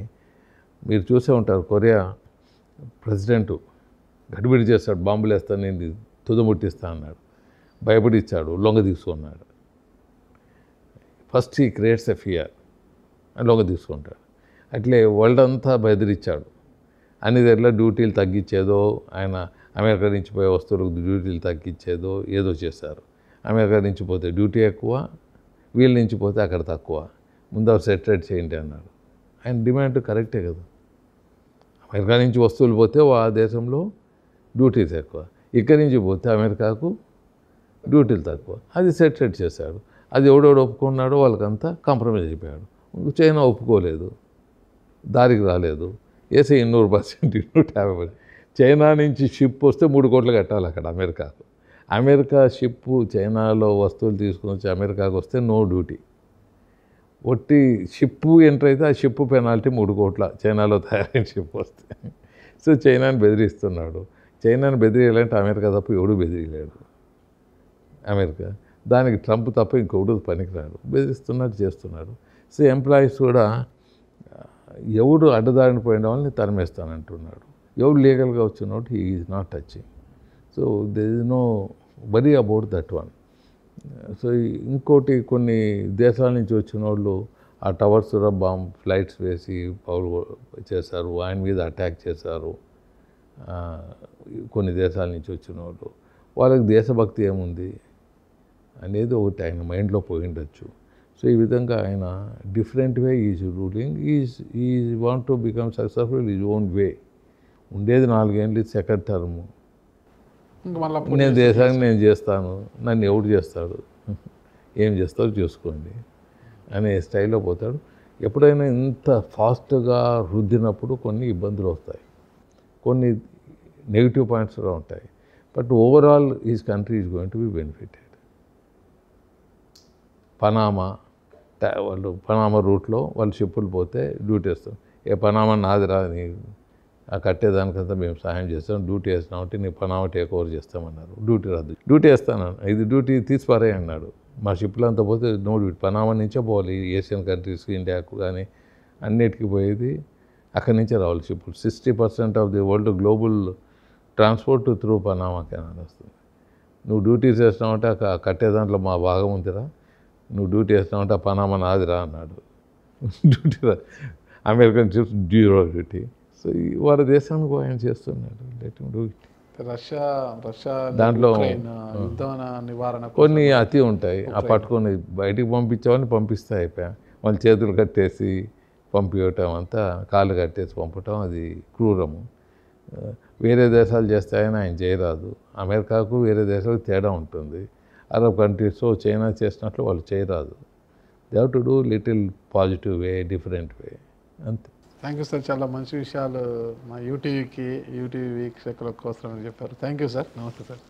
మీరు చూసే ఉంటారు, కొరియా ప్రెసిడెంటు గడిబిడి చేస్తాడు, బాంబులు వేస్తాను, నేను తుదముట్టిస్తా అన్నాడు, భయపడిచ్చాడు, లొంగ తీసుకున్నాడు. ఫస్ట్ ఈ క్రియేట్స్ ఎ ఫియర్ అని లొంగ తీసుకుంటాడు. అట్లే వరల్డ్ అంతా బెదిరించాడు. అన్ని దగ్గర డ్యూటీలు తగ్గించేదో, ఆయన అమెరికా నుంచి పోయే వస్తువులకు డ్యూటీలు తగ్గించేదో ఏదో చేశారు. అమెరికా నుంచి పోతే డ్యూటీ ఎక్కువ, వీళ్ళ నుంచి పోతే అక్కడ తక్కువ, ముందు సెటరేట్ చేయండి అన్నాడు. ఆయన డిమాండ్ కరెక్టే కదా. అమెరికా నుంచి వస్తువులు పోతే ఆ దేశంలో డ్యూటీస్ ఎక్కువ, ఇక్కడి నుంచి పోతే అమెరికాకు డ్యూటీలు తక్కువ. అది సెటరేట్ చేశాడు. అది ఎవడెవడు ఒప్పుకున్నాడో వాళ్ళకంతా కాంప్రమైజ్ అయిపోయాడు. చైనా ఒప్పుకోలేదు, దారికి రాలేదు. వేసే 200%, 250%. చైనా నుంచి షిప్ వస్తే 3 కోట్లు కట్టాలి అక్కడ అమెరికాకు. అమెరికా షిప్పు చైనాలో వస్తువులు తీసుకుని వచ్చి అమెరికాకు వస్తే నో డ్యూటీ. ఒట్టి షిప్పు ఎంటర్ అయితే ఆ షిప్పు పెనాల్టీ 3 కోట్ల, చైనాలో తయారైన షిప్ వస్తే. సో చైనాని బెదిరిస్తున్నాడు. చైనాని బెదిరియాలంటే అమెరికా తప్ప ఎవడు బెదిరియలేడు. అమెరికా దానికి ట్రంప్ తప్ప ఇంకొకడు పనికిరాడు. బెదిరిస్తున్నాడు, చేస్తున్నాడు. సో ఎంప్లాయీస్ కూడా ఎవడు అడ్డదారిని పోయిన వాళ్ళని తరిమేస్తానంటున్నాడు. ఎవడు లీగల్గా వచ్చినోడు he is not touching. So there is no worry about that one. So ఇంకోటి, కొన్ని దేశాల నుంచి వచ్చిన వాళ్ళు ఆ టవర్స్ బాంబ్ ఫ్లైట్స్ వేసి పౌలు చేశారు, ఆయన మీద అటాక్ చేశారు. కొన్ని దేశాల నుంచి వచ్చిన వాళ్ళు, వాళ్ళకి దేశభక్తి ఏముంది అనేది ఒకటి ఆయన మైండ్లో పోయి ఉండొచ్చు. సో ఈ విధంగా ఆయన different way is ruling, is want to become successful is own way. ఉండేది 4 ఏళ్ళు, సెకండ్ టర్ము. నేను దేశానికి నేను చేస్తాను, నన్ను ఎవడు చేస్తాడు, ఏం చేస్తారో చూసుకోండి అనే స్టైల్లో పోతాడు. ఎప్పుడైనా ఇంత ఫాస్ట్గా రుద్దినప్పుడు కొన్ని ఇబ్బందులు వస్తాయి, కొన్ని నెగిటివ్ పాయింట్స్ కూడా ఉంటాయి. But overall is country is going to be benefited. Panama రూట్లో వాళ్ళు షిప్పులు పోతే డ్యూటీ వేస్తాం. పనామా నాదిరా, నీ ఆ కట్టేదానికంతా మేము సహాయం చేస్తాం, డ్యూటీ వేస్తున్నామంటే నీ పనామా టేక్ ఓవర్ చేస్తామన్నారు. డ్యూటీ రద్దు, డ్యూటీ వేస్తాను, ఇది డ్యూటీ తీసిపారే అన్నాడు. మా షిప్లో అంతా పోతే నో డ్యూటీ, పనామా నుంచే పోవాలి. ఏషియన్ కంట్రీస్కి, ఇండియాకు కానీ అన్నిటికీ పోయేది అక్కడి నుంచే రావాలి షిప్పులు. 60% of the world global transport through Panama canal వస్తుంది. నువ్వు డ్యూటీ చేస్తున్నావంటే కట్టే దాంట్లో మా భాగం ఉందిరా, నువ్వు డ్యూటీ వేస్తున్నావంటే ఆ పనామా నాదిరా అన్నాడు. Duty American ships zero duty. So వారి దేశానికి ఆయన చేస్తున్నాడు. Let him do it. Russia దాంట్లో నివారణ కొన్ని అతి ఉంటాయి. ఆ పట్టుకొని బయటికి పంపించేవాళ్ళని పంపిస్తే అయిపోయా, వాళ్ళ చేతులు కట్టేసి పంపించటం, అంతా కాళ్ళు కట్టేసి పంపటం, అది క్రూరము. వేరే దేశాలు చేస్తాయని ఆయన చేయరాదు. అమెరికాకు వేరే దేశాలకు తేడా ఉంటుంది. అరబ్ కంట్రీస్, చైనా చేసినట్లు వాళ్ళు చేయరాదు. They have to do little positive way, different way, అంతే. థ్యాంక్ యూ సార్, చాలా మంచి విషయాలు మా యూటీవీ వీక్షకుల కోసం చెప్పారు. Thank you sir. నమస్తే సార్.